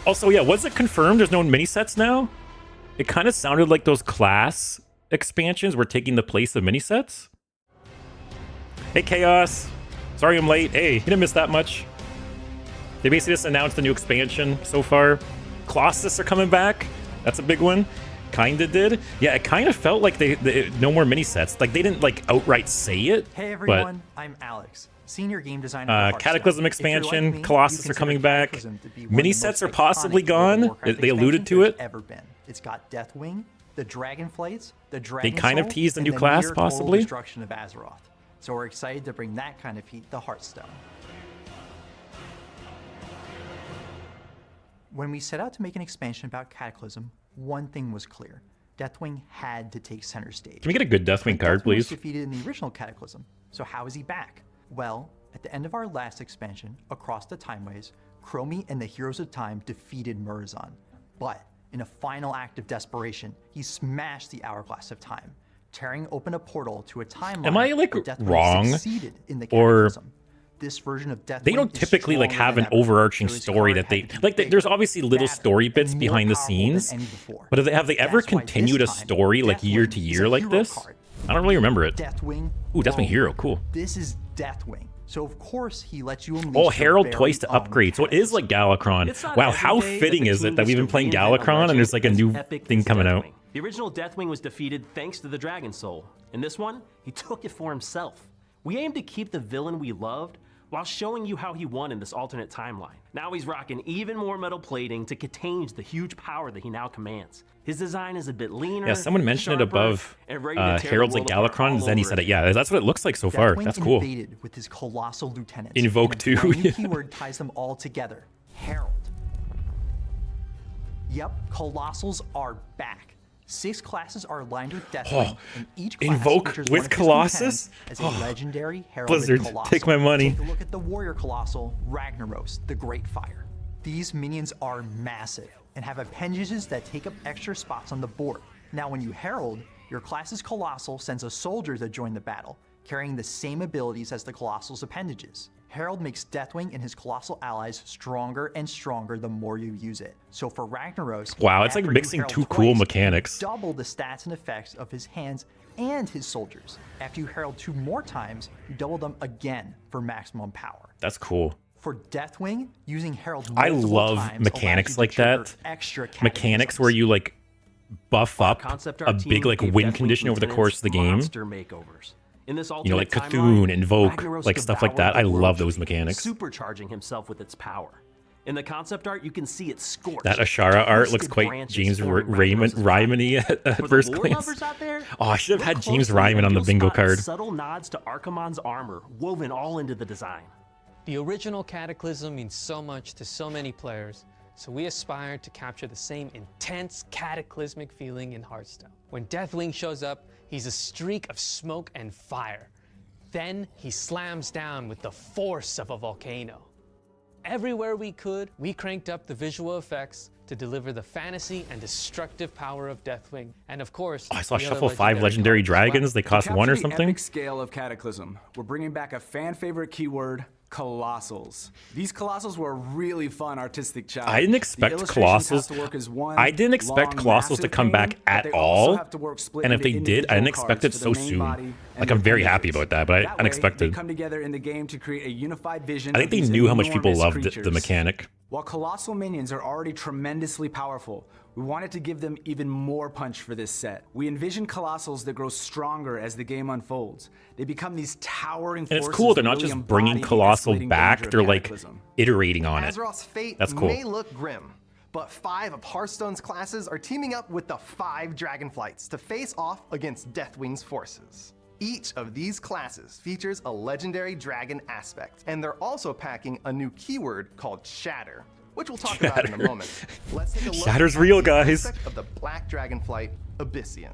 Speaker 1: Also, yeah, was it confirmed there's no mini sets now? It kind of sounded like those class expansions were taking the place of mini sets. Hey, Chaos. Sorry I'm late. Hey, you didn't miss that much. They basically just announced the new expansion so far. Colossus are coming back. That's a big one. Kinda did. Yeah, it kind of felt like they no more mini sets. Like they didn't like outright say it.
Speaker 7: Hey everyone, I'm Alex, senior game designer. For Hearthstone.
Speaker 1: Cataclysm
Speaker 7: If you're like
Speaker 1: expansion,
Speaker 7: me,
Speaker 1: Colossus
Speaker 7: you
Speaker 1: are coming
Speaker 7: consider
Speaker 1: back.
Speaker 7: Cataclysm to be one
Speaker 1: Mini
Speaker 7: of the
Speaker 1: sets
Speaker 7: most
Speaker 1: are possibly
Speaker 7: iconic World of
Speaker 1: gone.
Speaker 7: Warcraft
Speaker 1: They alluded to
Speaker 7: expansions
Speaker 1: it.
Speaker 7: there's Ever been. It's got Deathwing, the Dragonflights, the Dragon
Speaker 1: They kind of
Speaker 7: Soul,
Speaker 1: teased a
Speaker 7: and
Speaker 1: new
Speaker 7: the
Speaker 1: class,
Speaker 7: near total
Speaker 1: possibly.
Speaker 7: destruction of Azeroth. So we're excited to bring that kind of heat to Hearthstone. When we set out to make an expansion about Cataclysm, one thing was clear. Deathwing had to take center stage.
Speaker 1: Can we get a good Deathwing card,
Speaker 7: Deathwing was
Speaker 1: please?
Speaker 7: defeated in the original Cataclysm, so how is he back? Well, at the end of our last expansion, Across the Timeways, Chromie and the Heroes of Time defeated Murozond. But in a final act of desperation, he smashed the Hourglass of Time, tearing open a portal to a timeline.
Speaker 1: Am I, like,
Speaker 7: where Deathwing
Speaker 1: wrong?
Speaker 7: succeeded in the
Speaker 1: Or-
Speaker 7: Cataclysm. This version of Deathwing
Speaker 1: They don't
Speaker 7: is
Speaker 1: typically like
Speaker 7: stronger
Speaker 1: have
Speaker 7: than
Speaker 1: an
Speaker 7: ever.
Speaker 1: overarching
Speaker 7: So his
Speaker 1: story
Speaker 7: card
Speaker 1: that they
Speaker 7: had to be
Speaker 1: like.
Speaker 7: bigger,
Speaker 1: There's obviously little
Speaker 7: badder,
Speaker 1: story
Speaker 7: and
Speaker 1: bits
Speaker 7: more
Speaker 1: behind the
Speaker 7: powerful than
Speaker 1: scenes,
Speaker 7: any before.
Speaker 1: but have they ever
Speaker 7: That's why
Speaker 1: continued a
Speaker 7: this time,
Speaker 1: story like year
Speaker 7: Deathwing
Speaker 1: to
Speaker 7: is
Speaker 1: year
Speaker 7: a
Speaker 1: like
Speaker 7: hero
Speaker 1: this?
Speaker 7: card.
Speaker 1: I don't really remember it.
Speaker 7: Deathwing.
Speaker 1: Ooh, Deathwing
Speaker 7: Whoa.
Speaker 1: Hero, cool.
Speaker 7: This is Deathwing. So of course he lets you unleash
Speaker 1: Oh,
Speaker 7: your
Speaker 1: Herald
Speaker 7: very
Speaker 1: twice to
Speaker 7: own
Speaker 1: upgrade. So it is like Galakrond.
Speaker 8: It's not
Speaker 1: Wow,
Speaker 8: every
Speaker 1: how
Speaker 8: day
Speaker 1: fitting
Speaker 8: that the
Speaker 1: is it
Speaker 8: team
Speaker 1: that we've
Speaker 8: gets
Speaker 1: been
Speaker 8: to
Speaker 1: playing
Speaker 8: reinvent a
Speaker 1: Galakrond and
Speaker 8: legend
Speaker 1: there's like a
Speaker 8: as
Speaker 1: new
Speaker 8: epic
Speaker 1: thing
Speaker 8: as
Speaker 1: coming out.
Speaker 8: Deathwing. The original Deathwing was defeated thanks to the Dragon Soul. In this one, he took it for himself. We aim to keep the villain we loved while showing you how he won in this alternate timeline. Now he's rocking even more metal plating to contain the huge power that he now commands. His design is a bit leaner.
Speaker 1: Yeah, someone mentioned it
Speaker 8: sharper,
Speaker 1: above
Speaker 8: and ready to tear the
Speaker 1: Herald's like
Speaker 8: world apart
Speaker 1: Galakrond,
Speaker 8: all
Speaker 1: and then he
Speaker 8: over
Speaker 1: said it.
Speaker 8: again.
Speaker 1: Yeah, that's what it looks like so far.
Speaker 7: Deathwing
Speaker 1: That's cool.
Speaker 7: invaded with his colossal lieutenants.
Speaker 1: Invoke
Speaker 7: and a
Speaker 1: too,
Speaker 7: brand new
Speaker 1: yeah.
Speaker 7: keyword ties them all together. Herald. Yep, Colossals are back. 6 classes are aligned with Deathwing, and each class
Speaker 1: Invoke
Speaker 7: features
Speaker 1: with
Speaker 7: one of his
Speaker 1: Colossus?
Speaker 7: contents as a legendary heralded
Speaker 1: Blizzard,
Speaker 7: colossal.
Speaker 1: take my money.
Speaker 7: Take a look at the warrior colossal, Ragnaros, the Great Fire. These minions are massive and have appendages that take up extra spots on the board. Now when you herald, your class's colossal sends a soldier to join the battle, carrying the same abilities as the colossal's appendages. Herald makes Deathwing and his colossal allies stronger and stronger the more you use it. So for Ragnaros,
Speaker 1: Wow, it's like
Speaker 7: after you
Speaker 1: mixing
Speaker 7: herald
Speaker 1: two cool
Speaker 7: twice,
Speaker 1: mechanics.
Speaker 7: you double the stats and effects of his hands and his soldiers. After you herald 2 more times, you double them again for maximum power.
Speaker 1: That's cool.
Speaker 7: For Deathwing, using Herald
Speaker 1: I
Speaker 7: multiple
Speaker 1: love
Speaker 7: times allows
Speaker 1: mechanics
Speaker 7: you to
Speaker 1: like
Speaker 7: trigger
Speaker 1: that.
Speaker 7: Extra
Speaker 1: Mechanics where you like buff up
Speaker 8: Concept
Speaker 1: a
Speaker 8: art team
Speaker 1: big like
Speaker 8: gave
Speaker 1: win
Speaker 8: Deathwing
Speaker 1: condition over the
Speaker 8: lieutenants
Speaker 1: course of the game.
Speaker 8: monster makeovers. In this
Speaker 1: You know, like
Speaker 8: alternate
Speaker 1: Cthulhu,
Speaker 8: timeline,
Speaker 1: Invoke,
Speaker 8: Ragnaros
Speaker 1: like stuff like
Speaker 8: devoured
Speaker 1: that. I
Speaker 8: the
Speaker 1: love
Speaker 8: world
Speaker 1: those
Speaker 8: tree,
Speaker 1: mechanics.
Speaker 8: supercharging himself with its power. In the concept art, you can see it scorched.
Speaker 1: That Ashara art looks
Speaker 8: twisted
Speaker 1: quite
Speaker 8: branches
Speaker 1: James
Speaker 8: forming
Speaker 1: Raymond
Speaker 8: Ragnaros'
Speaker 1: Rymany at
Speaker 8: For the
Speaker 1: first
Speaker 8: lore
Speaker 1: glance.
Speaker 8: lovers out there,
Speaker 1: Oh, I should have
Speaker 8: look
Speaker 1: had James
Speaker 8: closely
Speaker 1: Ryman
Speaker 8: and
Speaker 1: on the
Speaker 8: you'll
Speaker 1: bingo
Speaker 8: spot
Speaker 1: card.
Speaker 8: Subtle nods to Archimonde's armor woven all into the design.
Speaker 9: The original Cataclysm means so much to so many players, so we aspired to capture the same intense cataclysmic feeling in Hearthstone. When Deathwing shows up, he's a streak of smoke and fire. Then he slams down with the force of a volcano. Everywhere we could, we cranked up the visual effects to deliver the fantasy and destructive power of Deathwing. And of course,
Speaker 1: Oh, I saw
Speaker 9: the other
Speaker 1: shuffle 5 legendary
Speaker 9: cards as well.
Speaker 1: dragons. They cost
Speaker 10: To
Speaker 1: 1 or
Speaker 10: capture the
Speaker 1: something.
Speaker 10: epic scale of Cataclysm, we're bringing back a fan favorite keyword, colossals. These colossals were a really fun artistic challenge.
Speaker 1: I didn't expect
Speaker 10: The illustrations have
Speaker 1: Colossals.
Speaker 10: to work as one
Speaker 1: I didn't expect
Speaker 10: long,
Speaker 1: Colossals to
Speaker 10: massive
Speaker 1: come back
Speaker 10: pane, but
Speaker 1: at
Speaker 10: they also
Speaker 1: all.
Speaker 10: have to work split
Speaker 1: And if
Speaker 10: into
Speaker 1: they did, I didn't
Speaker 10: individual
Speaker 1: expect it
Speaker 10: cards for
Speaker 1: so
Speaker 10: the main
Speaker 1: soon.
Speaker 10: body and
Speaker 1: Like,
Speaker 10: their
Speaker 1: I'm very happy
Speaker 10: appendages.
Speaker 1: about that, but
Speaker 10: That way,
Speaker 1: unexpected.
Speaker 10: They come together in the game to create a unified vision.
Speaker 1: I think
Speaker 10: of
Speaker 1: they
Speaker 10: these
Speaker 1: knew how much people
Speaker 10: enormous
Speaker 1: loved the
Speaker 10: creatures.
Speaker 1: mechanic.
Speaker 10: While colossal minions are already tremendously powerful, we wanted to give them even more punch for this set. We envision colossals that grow stronger as the game unfolds. They become these towering
Speaker 1: And
Speaker 10: forces.
Speaker 1: it's cool they're
Speaker 10: that
Speaker 1: not
Speaker 10: really
Speaker 1: just
Speaker 10: embody
Speaker 1: bringing
Speaker 10: the
Speaker 1: Colossal
Speaker 10: escalating
Speaker 1: back,
Speaker 10: danger of
Speaker 1: they're like
Speaker 10: Cataclysm.
Speaker 1: iterating on it.
Speaker 2: Azeroth's fate
Speaker 1: That's cool.
Speaker 2: may look grim, but 5 of Hearthstone's classes are teaming up with the 5 Dragonflights to face off against Deathwing's forces. Each of these classes features a legendary dragon aspect, and they're also packing a new keyword called Shatter, which we'll talk about in a moment. Let's take a look
Speaker 1: Shatter's
Speaker 2: at
Speaker 1: real,
Speaker 2: the
Speaker 1: guys.
Speaker 2: aspect of the Black Dragonflight, Abyssian.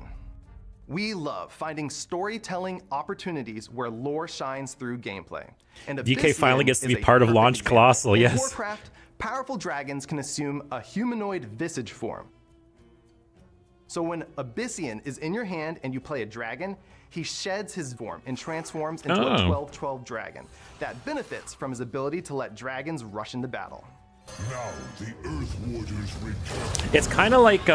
Speaker 2: We love finding storytelling opportunities where lore shines through gameplay. And
Speaker 1: DK finally
Speaker 2: Abyssian
Speaker 1: gets to
Speaker 2: is
Speaker 1: be
Speaker 2: a
Speaker 1: part of
Speaker 2: perfect
Speaker 1: Launch
Speaker 2: example.
Speaker 1: Colossal,
Speaker 2: In
Speaker 1: yes.
Speaker 2: Warcraft, powerful dragons can assume a humanoid visage form. So when Abyssian is in your hand and you play a dragon, he sheds his form and transforms into a
Speaker 1: Oh.
Speaker 2: 12/12 dragon that benefits from his ability to let dragons rush into battle.
Speaker 4: Now the Earth Warriors return.
Speaker 1: It's kind of like,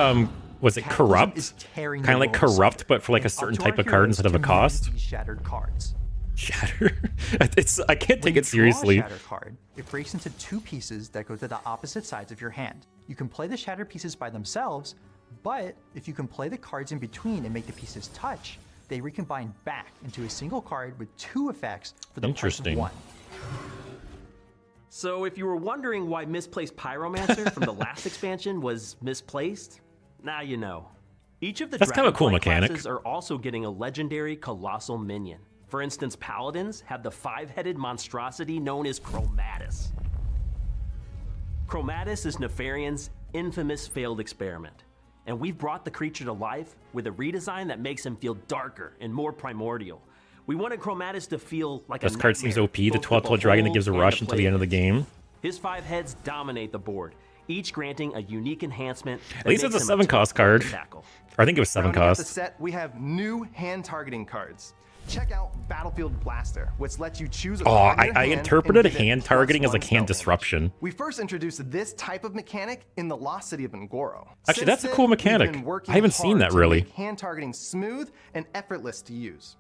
Speaker 1: was it
Speaker 7: Cataclysm
Speaker 1: Corrupt?
Speaker 7: is tearing
Speaker 1: Kind of
Speaker 7: the
Speaker 1: like
Speaker 7: world
Speaker 1: Corrupt,
Speaker 7: apart.
Speaker 1: but for like a
Speaker 7: And
Speaker 1: certain
Speaker 7: up to
Speaker 1: type
Speaker 7: our
Speaker 1: of card
Speaker 7: heroes
Speaker 1: instead of a
Speaker 7: to
Speaker 1: cost.
Speaker 7: manage these shattered cards.
Speaker 1: Shatter. I can't
Speaker 7: When
Speaker 1: take
Speaker 7: you
Speaker 1: it seriously.
Speaker 7: draw a shatter card, it breaks into 2 pieces that go to the opposite sides of your hand. You can play the shattered pieces by themselves, but if you can play the cards in between and make the pieces touch, they recombine back into a single card with 2 effects for the price of
Speaker 1: Interesting.
Speaker 7: 1.
Speaker 8: So if you were wondering why Misplaced Pyromancer from the last expansion was misplaced, now you know. Each of the
Speaker 1: That's kind of a cool
Speaker 8: Dragonflight
Speaker 1: mechanic.
Speaker 8: classes are also getting a legendary colossal minion. For instance, Paladins have the 5-headed monstrosity known as Chromatus. Chromatus is Nefarian's infamous failed experiment. and we've brought the creature to life with a redesign that makes him feel darker and more primordial. We wanted Chromatus to feel like
Speaker 1: This
Speaker 8: a
Speaker 1: card seems
Speaker 8: nightmare,
Speaker 1: OP. The
Speaker 8: both to
Speaker 1: 12/12 dragon that gives a
Speaker 8: behold
Speaker 1: rush
Speaker 8: and to
Speaker 1: until the
Speaker 8: play
Speaker 1: end of the game.
Speaker 8: His 5 heads dominate the board, each granting a unique enhancement.
Speaker 1: At least it's a 7-cost card. Or I think it was 7
Speaker 11: Rounding out the
Speaker 1: cost.
Speaker 11: set, we have new hand targeting cards. Check out Battlefield Blaster, which lets you choose a
Speaker 1: Oh,
Speaker 11: card in your
Speaker 1: I
Speaker 11: hand
Speaker 1: interpreted
Speaker 11: and give it
Speaker 1: hand targeting as
Speaker 11: +1
Speaker 1: like hand
Speaker 11: spell
Speaker 1: disruption.
Speaker 11: We first introduced this type of mechanic in the Lost City of Ngoro.
Speaker 1: Actually,
Speaker 11: Since
Speaker 1: that's a
Speaker 11: then,
Speaker 1: cool
Speaker 11: we've
Speaker 1: mechanic.
Speaker 11: been working
Speaker 1: I haven't seen
Speaker 11: hard
Speaker 1: that
Speaker 11: to
Speaker 1: really.
Speaker 11: make hand targeting smooth and effortless to use.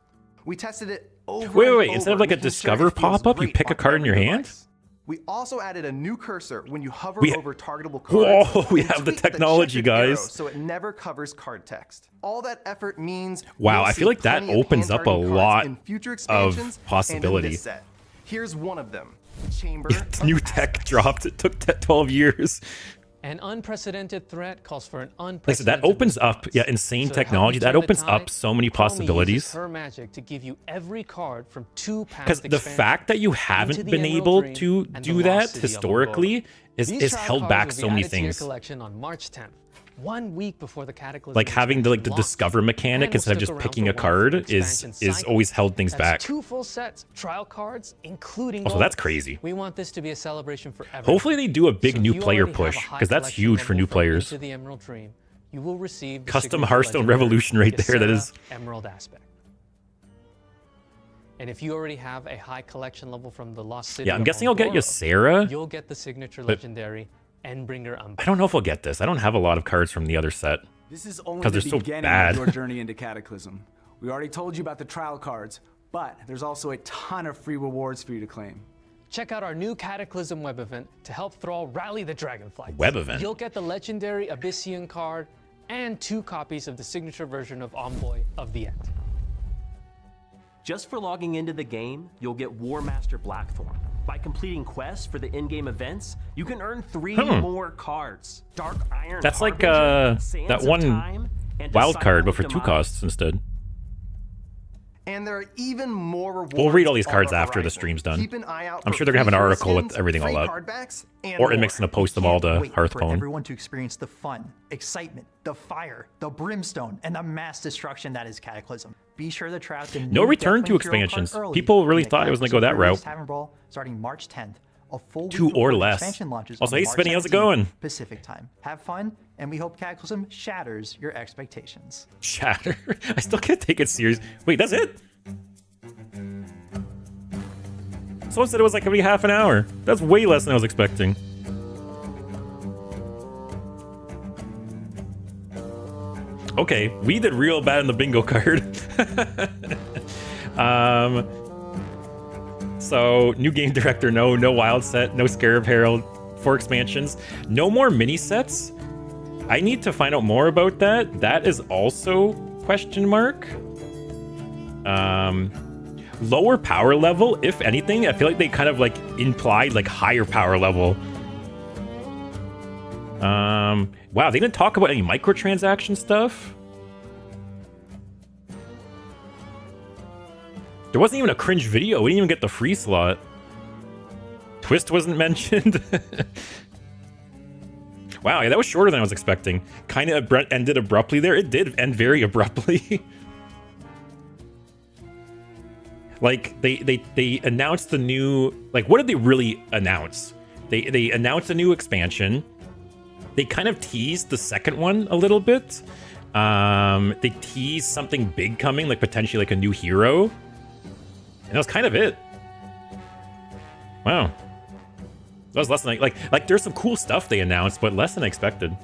Speaker 11: We tested it over
Speaker 1: Wait,
Speaker 11: and
Speaker 1: wait,
Speaker 11: over,
Speaker 1: instead of like a
Speaker 11: making sure
Speaker 1: discover
Speaker 11: it feels
Speaker 1: pop-up, you
Speaker 11: great
Speaker 1: pick a
Speaker 11: on
Speaker 1: card in your
Speaker 11: every
Speaker 1: hand?
Speaker 11: device. We also added a new cursor when you hover
Speaker 1: We-
Speaker 11: over targetable cards.
Speaker 1: Whoa, we
Speaker 11: and
Speaker 1: have the
Speaker 11: tweak
Speaker 1: technology,
Speaker 11: checkered arrow
Speaker 1: guys.
Speaker 11: So it never covers card text. All that effort means
Speaker 1: Wow,
Speaker 11: you'll
Speaker 1: I
Speaker 11: see
Speaker 1: feel like that
Speaker 11: plenty of
Speaker 1: opens
Speaker 11: hand
Speaker 1: up a
Speaker 11: targeting cards
Speaker 1: lot
Speaker 11: in future
Speaker 1: of
Speaker 11: expansions and in
Speaker 1: possibility.
Speaker 11: this set. Here's one of them. Chamber
Speaker 1: It's
Speaker 11: of
Speaker 1: new tech dropped. It took 12 years.
Speaker 9: An unprecedented threat calls for an
Speaker 1: Like I said,
Speaker 9: unprecedented
Speaker 1: that opens up,
Speaker 9: response.
Speaker 1: yeah, insane
Speaker 9: So to help
Speaker 1: technology.
Speaker 9: you
Speaker 1: That
Speaker 9: turn the
Speaker 1: opens up
Speaker 9: tide,
Speaker 1: so many
Speaker 9: Chromie
Speaker 1: possibilities.
Speaker 9: uses her magic to give you every card from 2 past
Speaker 1: Because the
Speaker 9: expansions
Speaker 1: fact that you
Speaker 9: into
Speaker 1: haven't
Speaker 9: the
Speaker 1: been
Speaker 9: Emerald
Speaker 1: able
Speaker 9: Dream
Speaker 1: to
Speaker 9: and the
Speaker 1: do
Speaker 9: Lost
Speaker 1: that
Speaker 9: City of
Speaker 1: historically
Speaker 9: Ngoro.
Speaker 1: is
Speaker 9: These trial
Speaker 1: held
Speaker 9: cards
Speaker 1: back
Speaker 9: will be
Speaker 1: so many
Speaker 9: added to your
Speaker 1: things.
Speaker 9: collection on March 10th, 1 week before the Cataclysm
Speaker 1: Like having the
Speaker 9: expansion launch.
Speaker 1: discover mechanic
Speaker 9: And
Speaker 1: instead of
Speaker 9: we'll
Speaker 1: just
Speaker 9: stick
Speaker 1: picking
Speaker 9: around
Speaker 1: a
Speaker 9: for one
Speaker 1: card
Speaker 9: full
Speaker 1: is
Speaker 9: expansion cycle.
Speaker 1: always held things
Speaker 9: That's
Speaker 1: back.
Speaker 9: 2 full sets of trial cards, including
Speaker 1: Also,
Speaker 9: gold.
Speaker 1: that's crazy.
Speaker 9: We want this to be a celebration for everyone.
Speaker 1: Hopefully they do a big
Speaker 9: So if
Speaker 1: new
Speaker 9: you
Speaker 1: player
Speaker 9: already have a
Speaker 1: push,
Speaker 9: high
Speaker 1: because that's
Speaker 9: collection
Speaker 1: huge for
Speaker 9: level
Speaker 1: new
Speaker 9: from
Speaker 1: players.
Speaker 9: Into the Emerald Dream, you will receive the
Speaker 1: Custom
Speaker 9: signature
Speaker 1: Hearthstone
Speaker 9: legendary
Speaker 1: Revolution right there, that
Speaker 9: Ysera
Speaker 1: is-
Speaker 9: Emerald Aspect. And if you already have a high collection level from the Lost City,
Speaker 1: Yeah, I'm
Speaker 9: of
Speaker 1: guessing I'll get
Speaker 9: Ngoro,
Speaker 1: Ysera.
Speaker 9: You'll get the signature
Speaker 1: but-
Speaker 9: legendary Endbringer Umbra.
Speaker 1: I don't know if I'll get this. I don't have a lot of cards from the other set.
Speaker 10: This is only
Speaker 1: 'Cause
Speaker 10: the
Speaker 1: they're so
Speaker 10: beginning
Speaker 1: bad.
Speaker 10: of your journey into Cataclysm. We already told you about the trial cards, but there's also a ton of free rewards for you to claim.
Speaker 9: Check out our new Cataclysm web event to help Thrall rally the Dragonflight.
Speaker 1: Web event?
Speaker 9: You'll get the legendary Abyssian card and 2 copies of the signature version of Envoy of the End.
Speaker 8: Just for logging into the game, you'll get War Master Blackthorn. By completing quests for the in-game events, you can earn 3 more cards. Dark Iron
Speaker 1: That's like
Speaker 8: Harbinger, Sands
Speaker 1: that
Speaker 8: of
Speaker 1: one
Speaker 8: Time, and
Speaker 1: wild card, but
Speaker 8: Disciple
Speaker 1: for
Speaker 8: of
Speaker 1: 2 costs instead.
Speaker 11: And there are even more rewards.
Speaker 1: We'll read all these
Speaker 11: on
Speaker 1: cards
Speaker 11: the
Speaker 1: after the
Speaker 11: horizon.
Speaker 1: stream's done.
Speaker 11: Keep an eye out
Speaker 1: I'm
Speaker 11: for
Speaker 1: sure they're gonna have an
Speaker 11: free hero
Speaker 1: article with
Speaker 11: skins,
Speaker 1: everything all
Speaker 11: free
Speaker 1: up.
Speaker 11: card backs, and
Speaker 1: Or
Speaker 11: more.
Speaker 1: Mix gonna post them all to
Speaker 3: Wait
Speaker 1: Hearthstone.
Speaker 3: for everyone to experience the fun, excitement, the fire, the brimstone, and the mass destruction that is Cataclysm. Be sure to try out the
Speaker 1: No
Speaker 3: new
Speaker 1: return
Speaker 3: Deathwing
Speaker 1: to
Speaker 3: Hero card
Speaker 1: expansions.
Speaker 3: early
Speaker 1: People really
Speaker 3: in the
Speaker 1: thought it was gonna go that
Speaker 3: Cataclysm
Speaker 1: route.
Speaker 3: Tavern Brawl starting March 10th. A full
Speaker 1: 2
Speaker 3: week
Speaker 1: or
Speaker 3: before the
Speaker 1: less.
Speaker 3: expansion launches
Speaker 1: Also,
Speaker 3: on
Speaker 1: hey,
Speaker 3: March
Speaker 1: Spinny, how's it
Speaker 3: 17th
Speaker 1: going?
Speaker 3: Pacific time. Have fun, and we hope Cataclysm shatters your expectations.
Speaker 1: Shatter. I still can't take it serious. Wait, that's it? Someone said it was like every half an hour. That's way less than I was expecting. Okay, we did real bad in the bingo card. So, new game director, no wild set, no Scarab Herald, 4 expansions, no more mini sets. I need to find out more about that. That is also question mark. Lower power level, if anything. I feel like they kind of like implied like higher power level. Wow, they didn't talk about any microtransaction stuff. There wasn't even a cringe video. We didn't even get the free slot. Twist wasn't mentioned. Wow, yeah, that was shorter than I was expecting. Kind of ended abruptly there. It did end very abruptly. Like, they announced the new... Like, what did they really announce? They announced a new expansion. They kind of teased the second one a little bit. They teased something big coming, like potentially like a new hero. And that was kind of it. Wow. That was less than like there's some cool stuff they announced, but less than I expected.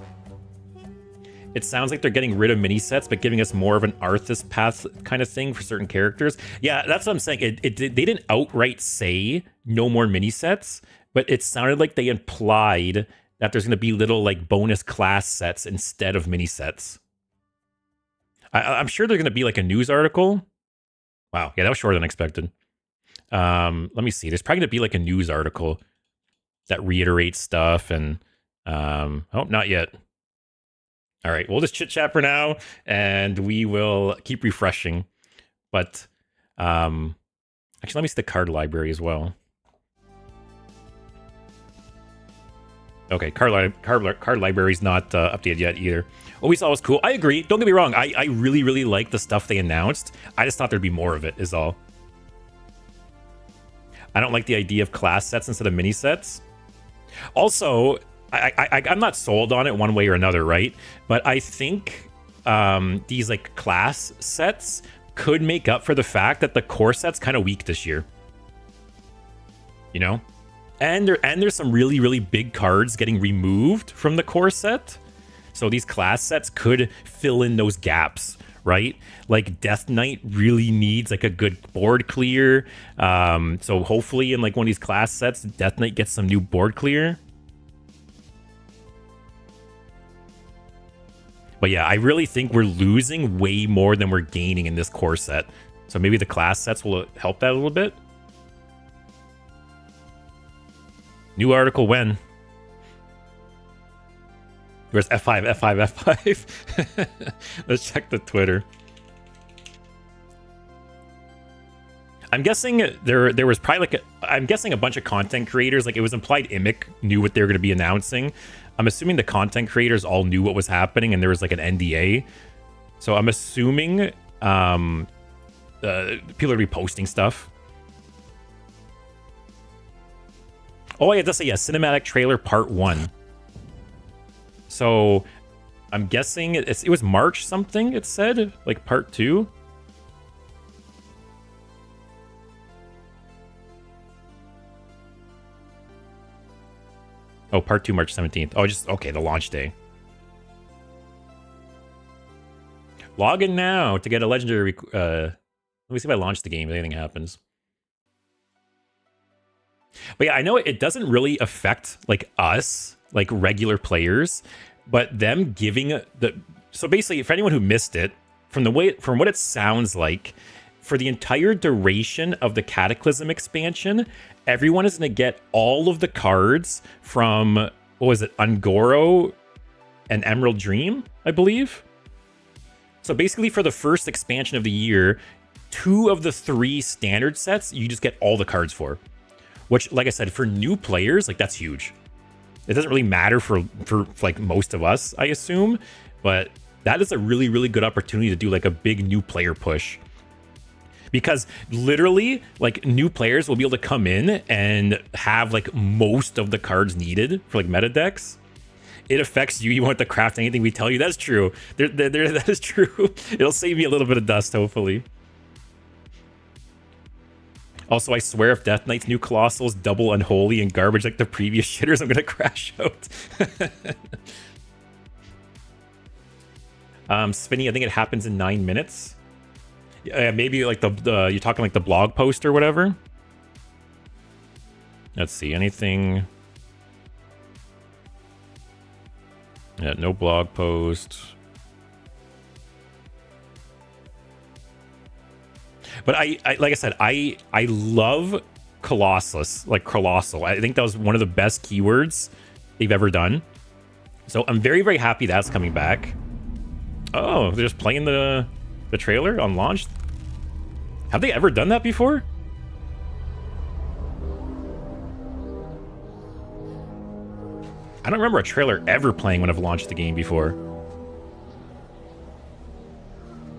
Speaker 1: It sounds like they're getting rid of mini sets, but giving us more of an Arthas path kind of thing for certain characters. Yeah, that's what I'm saying. They didn't outright say no more mini sets, but it sounded like they implied that there's going to be little like bonus class sets instead of mini sets. I'm sure there's going to be like a news article. Wow, yeah, that was shorter than expected. Let me see. There's probably going to be like a news article that reiterates stuff and oh, not yet. All right, we'll just chit chat for now and we will keep refreshing. But actually, let me see the card library as well. Okay, card library's not updated yet either. What we saw was cool. I agree. Don't get me wrong. I really, really like the stuff they announced. I just thought there'd be more of it, is all. I don't like the idea of class sets instead of mini sets. Also, I'm not sold on it one way or another, right? But I think these like class sets could make up for the fact that the core set's kind of weak this year. You know? And there's some really, really big cards getting removed from the core set. So these class sets could fill in those gaps, right? Like Death Knight really needs like a good board clear. So hopefully in like one of these class sets, Death Knight gets some new board clear. But yeah, I really think we're losing way more than we're gaining in this core set. So maybe the class sets will help that a little bit. New article when? Where's F5, F5, F5? Let's check the Twitter. I'm guessing there was probably like I'm guessing a bunch of content creators, like it was implied Imic knew what they were going to be announcing. I'm assuming the content creators all knew what was happening and there was like an NDA. So I'm assuming people are going to be posting stuff. Oh, yeah, it does say, yeah, cinematic trailer part 1. So I'm guessing it was March something, it said, like part 2. Oh, part 2, March 17th. Oh, just, okay, the launch day. Log in now to get a legendary... let me see if I launch the game, if anything happens. But yeah, I know it doesn't really affect, like, us, like, regular players, but them giving the... So basically, for anyone who missed it, from what it sounds like, for the entire duration of the Cataclysm expansion, everyone is going to get all of the cards from, what was it, Ungoro and Emerald Dream, I believe? So basically, for the first expansion of the year, 2 of the 3 standard sets, you just get all the cards for. Which, like I said, for new players, like, that's huge. It doesn't really matter for like, most of us, I assume. But that is a really, really good opportunity to do, like, a big new player push. Because literally, like, new players will be able to come in and have, like, most of the cards needed for, like, meta decks. It affects you. You want to craft anything we tell you. That's true. That is true. It'll save me a little bit of dust, hopefully. Also, I swear if Death Knight's new Colossal's double unholy and garbage like the previous shitters, I'm going to crash out. Spinny, I think it happens in 9 minutes. Maybe like you're talking like the blog post or whatever. Let's see, anything. Yeah, no blog post. But I like I said, I love Colossus, like Colossal. I think that was one of the best keywords they've ever done. So I'm very, very happy that's coming back. Oh, they're just playing the trailer on launch? Have they ever done that before? I don't remember a trailer ever playing when I've launched the game before.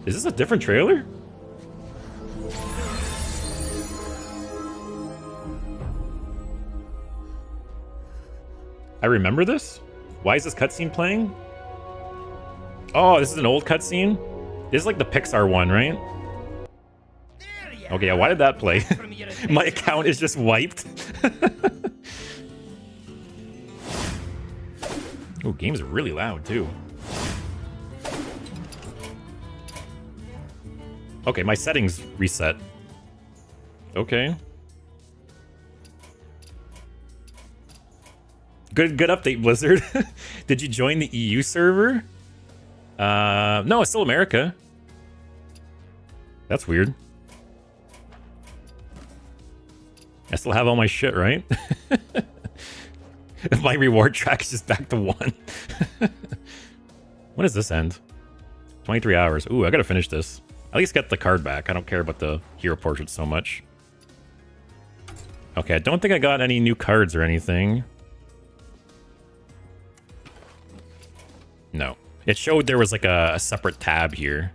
Speaker 1: Is this a different trailer? I remember this? Why is this cutscene playing? Oh, this is an old cutscene? This is like the Pixar one, right? Okay, yeah, why did that play? My account is just wiped. Oh, game's really loud, too. Okay, my settings reset. Okay. Good update, Blizzard. Did you join the EU server? No, it's still America. That's weird. I still have all my shit, right? My reward track is just back to 1. When does this end? 23 hours. Ooh, I gotta finish this. At least get the card back. I don't care about the hero portrait so much. Okay, I don't think I got any new cards or anything. No. It showed there was like a separate tab here.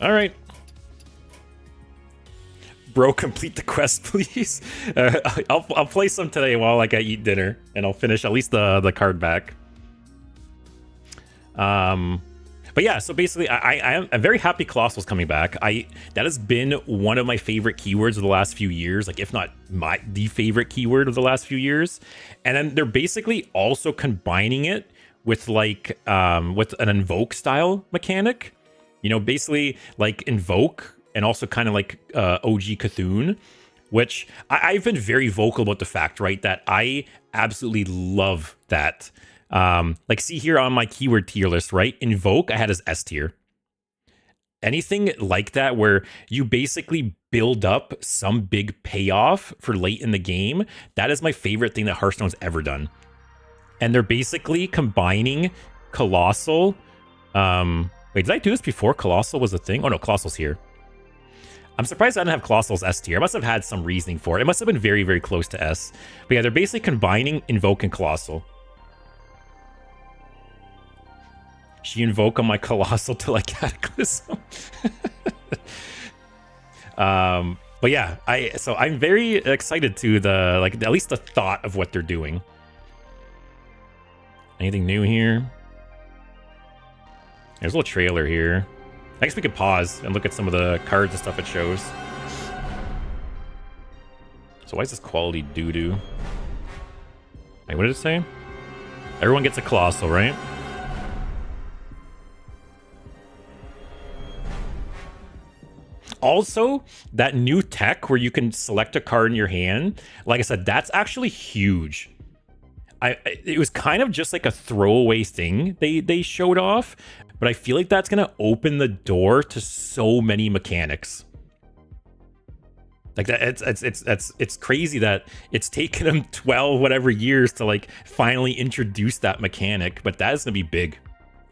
Speaker 1: All right. Bro, complete the quest, please. I'll play some today while like I eat dinner, and I'll finish at least the card back. But yeah, so basically, I'm very happy Colossal's coming back. That has been one of my favorite keywords of the last few years, like if not the favorite keyword of the last few years. And then they're basically also combining it with like with an invoke style mechanic. You know, basically like invoke and also kind of like OG Cthulhu, which I've been very vocal about the fact, right, that I absolutely love that. Like see here on my keyword tier list, right? Invoke, I had as S tier. Anything like that where you basically build up some big payoff for late in the game, that is my favorite thing that Hearthstone's ever done. And they're basically combining Colossal. Wait, did I do this before Colossal was a thing? Oh no, Colossal's here. I'm surprised I didn't have Colossal's S tier. I must have had some reasoning for it. It must have been very, very close to S. But yeah, they're basically combining Invoke and Colossal. She invoke on my Colossal to like Cataclysm. But yeah, I'm very excited to the like at least the thought of what they're doing. Anything new here? There's a little trailer here. I guess we could pause and look at some of the cards and stuff it shows. So why is this quality doo-doo? Wait, what did it say? Everyone gets a Colossal, right? Also, that new tech where you can select a card in your hand, like I said, that's actually huge. It was kind of just like a throwaway thing they showed off, but I feel like that's gonna open the door to so many mechanics. Like that, it's crazy that it's taken them 12 whatever years to like finally introduce that mechanic, but that is gonna be big.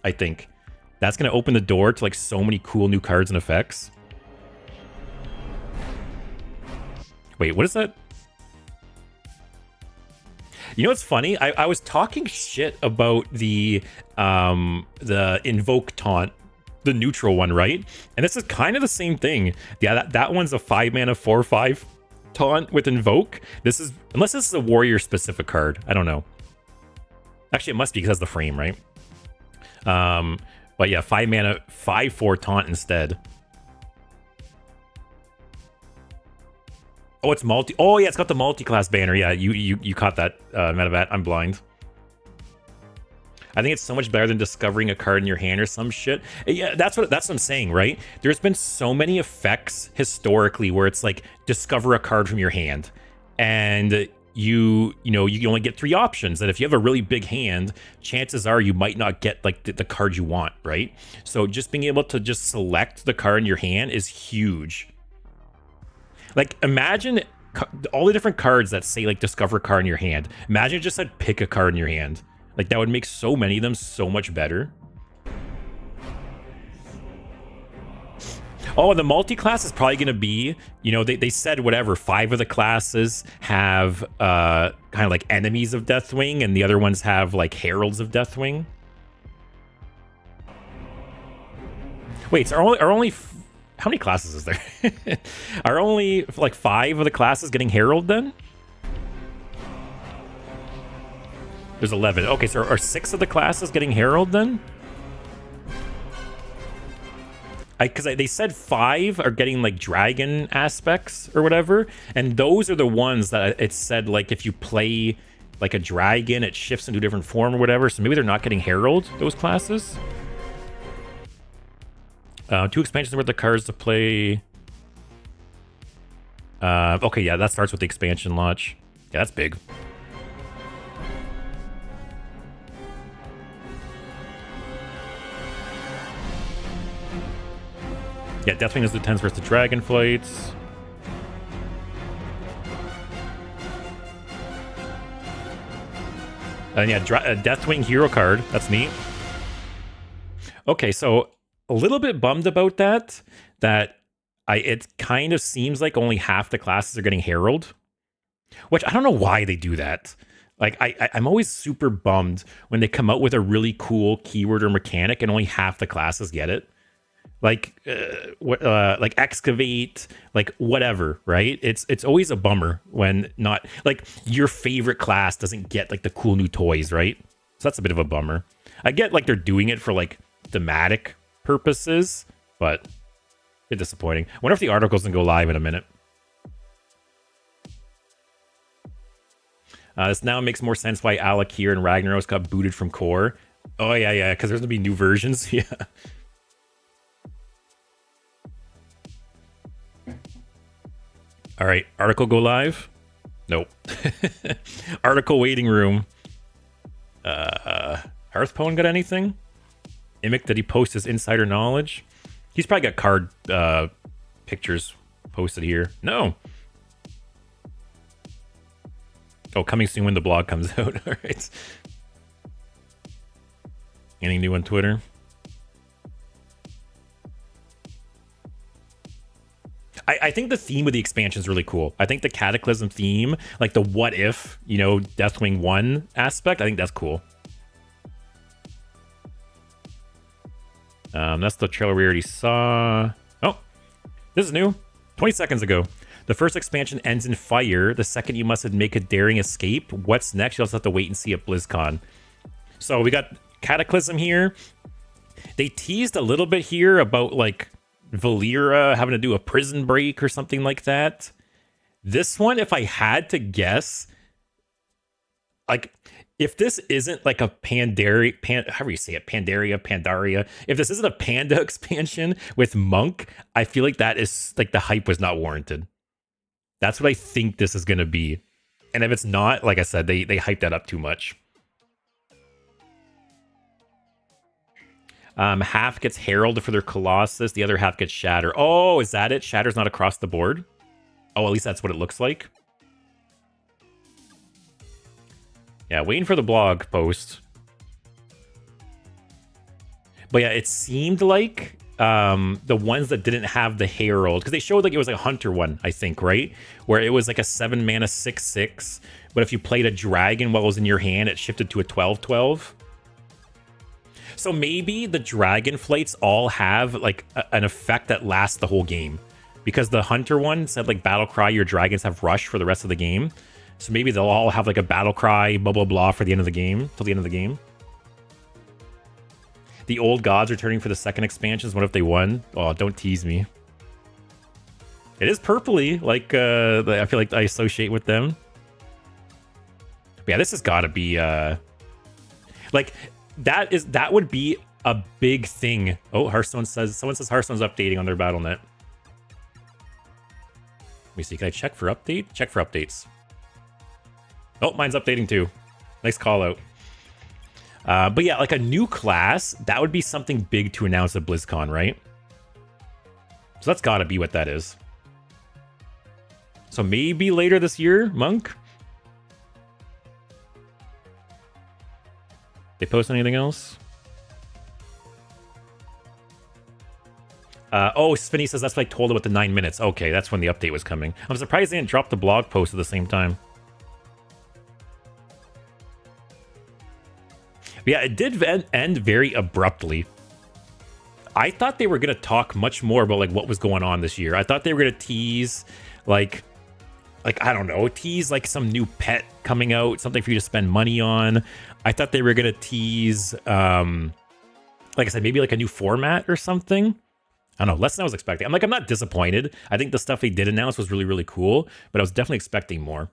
Speaker 1: I think that's gonna open the door to like so many cool new cards and effects. Wait, what is that? You know what's funny? I was talking shit about the invoke taunt, the neutral one, right? And this is kind of the same thing. Yeah, that one's a 5-mana 4/5 taunt with invoke. This is, unless this is a warrior specific card, I don't know. Actually, it must be because it has the frame, right? But yeah, 5-mana 5/4 taunt instead. Oh, it's multi. Oh, yeah, it's got the multi-class banner. Yeah, you caught that, Metabat. I'm blind. I think it's so much better than discovering a card in your hand or some shit. Yeah, that's what I'm saying, right? There's been so many effects historically where it's like discover a card from your hand, and you only get 3 options. And if you have a really big hand, chances are you might not get like the card you want, right? So just being able to just select the card in your hand is huge. Like, imagine all the different cards that say, like, discover a card in your hand. Imagine just said pick a card in your hand. Like, that would make so many of them so much better. Oh, the multi-class is probably going to be, you know, they said whatever, 5 of the classes have kind of like enemies of Deathwing, and the other ones have, like, heralds of Deathwing. Wait, so are only how many classes is there? Are only like 5 of the classes getting Herald then? There's 11. Okay, so are 6 of the classes getting Herald then? Because they said 5 are getting like dragon aspects or whatever, and those are the ones that it said like if you play like a dragon, it shifts into a different form or whatever. So maybe they're not getting Herald, those classes. 2 expansions worth of cards to play. Okay, yeah, that starts with the expansion launch. Yeah, that's big. Yeah, Deathwing is the 10s versus the Dragonflights. And yeah, Deathwing hero card. That's neat. Okay, so a little bit bummed about that. It kind of seems like only half the classes are getting Herald, which I don't know why they do that. Like, I'm always super bummed when they come out with a really cool keyword or mechanic and only half the classes get it. Like, like excavate, like whatever, right? It's always a bummer when not, like, your favorite class doesn't get, like, the cool new toys, right? So that's a bit of a bummer. I get, like, they're doing it for, like, thematic purposes, but a bit disappointing. I wonder if the article's gonna go live in a minute. This now makes more sense why Alakir and Ragnaros got booted from core. Oh, yeah, because there's going to be new versions. Yeah. All right, article go live? Nope. Article waiting room. Hearthstone got anything? Imic, did he post his insider knowledge? He's probably got card pictures posted here. No. Oh, coming soon when the blog comes out. All right. Anything new on Twitter? I think the theme of the expansion is really cool. I think the Cataclysm theme, like the what if, you know, Deathwing 1 aspect, I think that's cool. That's the trailer we already saw. Oh, this is new. 20 seconds ago. The first expansion ends in fire. The second you must make a daring escape. What's next? You also have to wait and see at BlizzCon. So we got Cataclysm here. They teased a little bit here about like Valera having to do a prison break or something like that. This one, if I had to guess, like if this isn't like a Pandaria, if this isn't a Panda expansion with Monk, I feel like that is like the hype was not warranted. That's what I think this is going to be. And if it's not, like I said, they hyped that up too much. Half gets Herald for their Colossus. The other half gets Shatter. Oh, is that it? Shatter's not across the board? Oh, at least that's what it looks like. Yeah, waiting for the blog post. But yeah, it seemed like the ones that didn't have the Herald, because they showed like it was like a Hunter one, I think, right? Where it was like a 7 mana 6/6, but if you played a dragon while it was in your hand, it shifted to a 12/12. So maybe the dragon flights all have like an effect that lasts the whole game, because the Hunter one said like battle cry, your dragons have rush for the rest of the game. So maybe they'll all have like a battle cry, blah blah blah, for the end of the game, till the end of the game. The old gods returning for the second expansions. What if they won? Oh, don't tease me. It is purpley, like I feel like I associate with them. But yeah, this has got to be like that would be a big thing. Oh, Hearthstone says, someone says Hearthstone's updating on their BattleNet. Let me see. Can I check for update? Check for updates. Oh, mine's updating too. Nice call out. But yeah, like a new class, that would be something big to announce at BlizzCon, right? So that's got to be what that is. So maybe later this year, Monk? They post anything else? Oh, Spinny says that's what I told about the 9 minutes. Okay, that's when the update was coming. I'm surprised they didn't drop the blog post at the same time. But yeah, it did end very abruptly. I thought they were going to talk much more about like what was going on this year. I thought they were going to tease like I don't know, tease like some new pet coming out, something for you to spend money on. I thought they were going to tease like I said, maybe like a new format or something. I don't know, less than I was expecting. I'm not disappointed. I think the stuff they did announce was really, really cool, but I was definitely expecting more.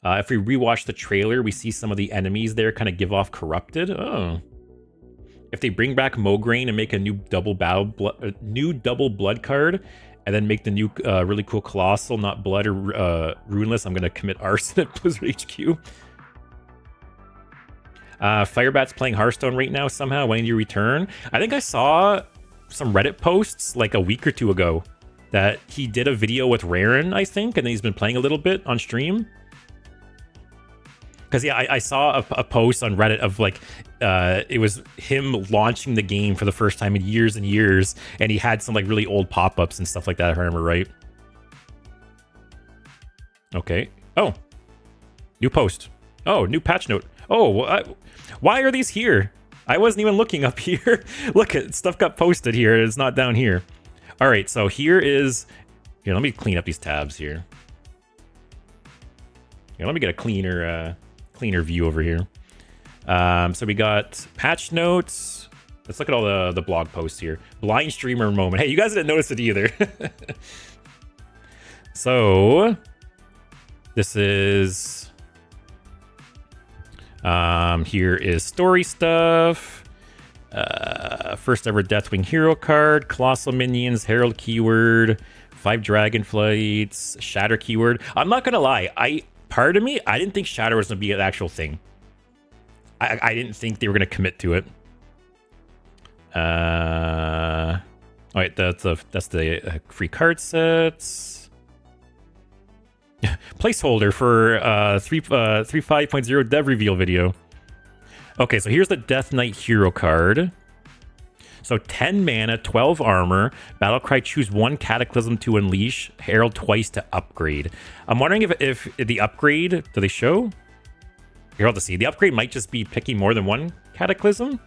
Speaker 1: If we rewatch the trailer, we see some of the enemies there kind of give off Corrupted. Oh. If they bring back Mograine and make a new double blood card, and then make the new really cool Colossal, not blood or runeless, I'm going to commit arson at Blizzard HQ. Firebat's playing Hearthstone right now somehow. When do you return? I think I saw some Reddit posts like a week or two ago that he did a video with Raren, I think, and then he's been playing a little bit on stream. Because, yeah, I saw a post on Reddit of, like, it was him launching the game for the first time in years and years, and he had some, like, really old pop-ups and stuff like that, if I remember right. Okay. Oh. New post. Oh, new patch note. Oh, why are these here? I wasn't even looking up here. Look, stuff got posted here. It's not down here. All right, so here is... Here, let me clean up these tabs here. Here, let me get a cleaner view over here. So we got patch notes. Let's look at all the blog posts here. Blind streamer moment. Hey, you guys didn't notice it either. So this is... here is story stuff. First ever Deathwing hero card, colossal minions, herald keyword, 5 dragonflights, shatter keyword. I'm not gonna lie, part of me, I didn't think shatter was gonna be an actual thing. I didn't think they were gonna commit to it. All right, that's the free card sets. Placeholder for 3.5.0 dev reveal video. Okay, so here's the Death Knight hero card. So 10 mana, 12 armor, Battlecry, choose 1 Cataclysm to unleash, Herald twice to upgrade. I'm wondering if the upgrade, do they show? Here, I'll just see. The upgrade might just be picking more than 1 Cataclysm.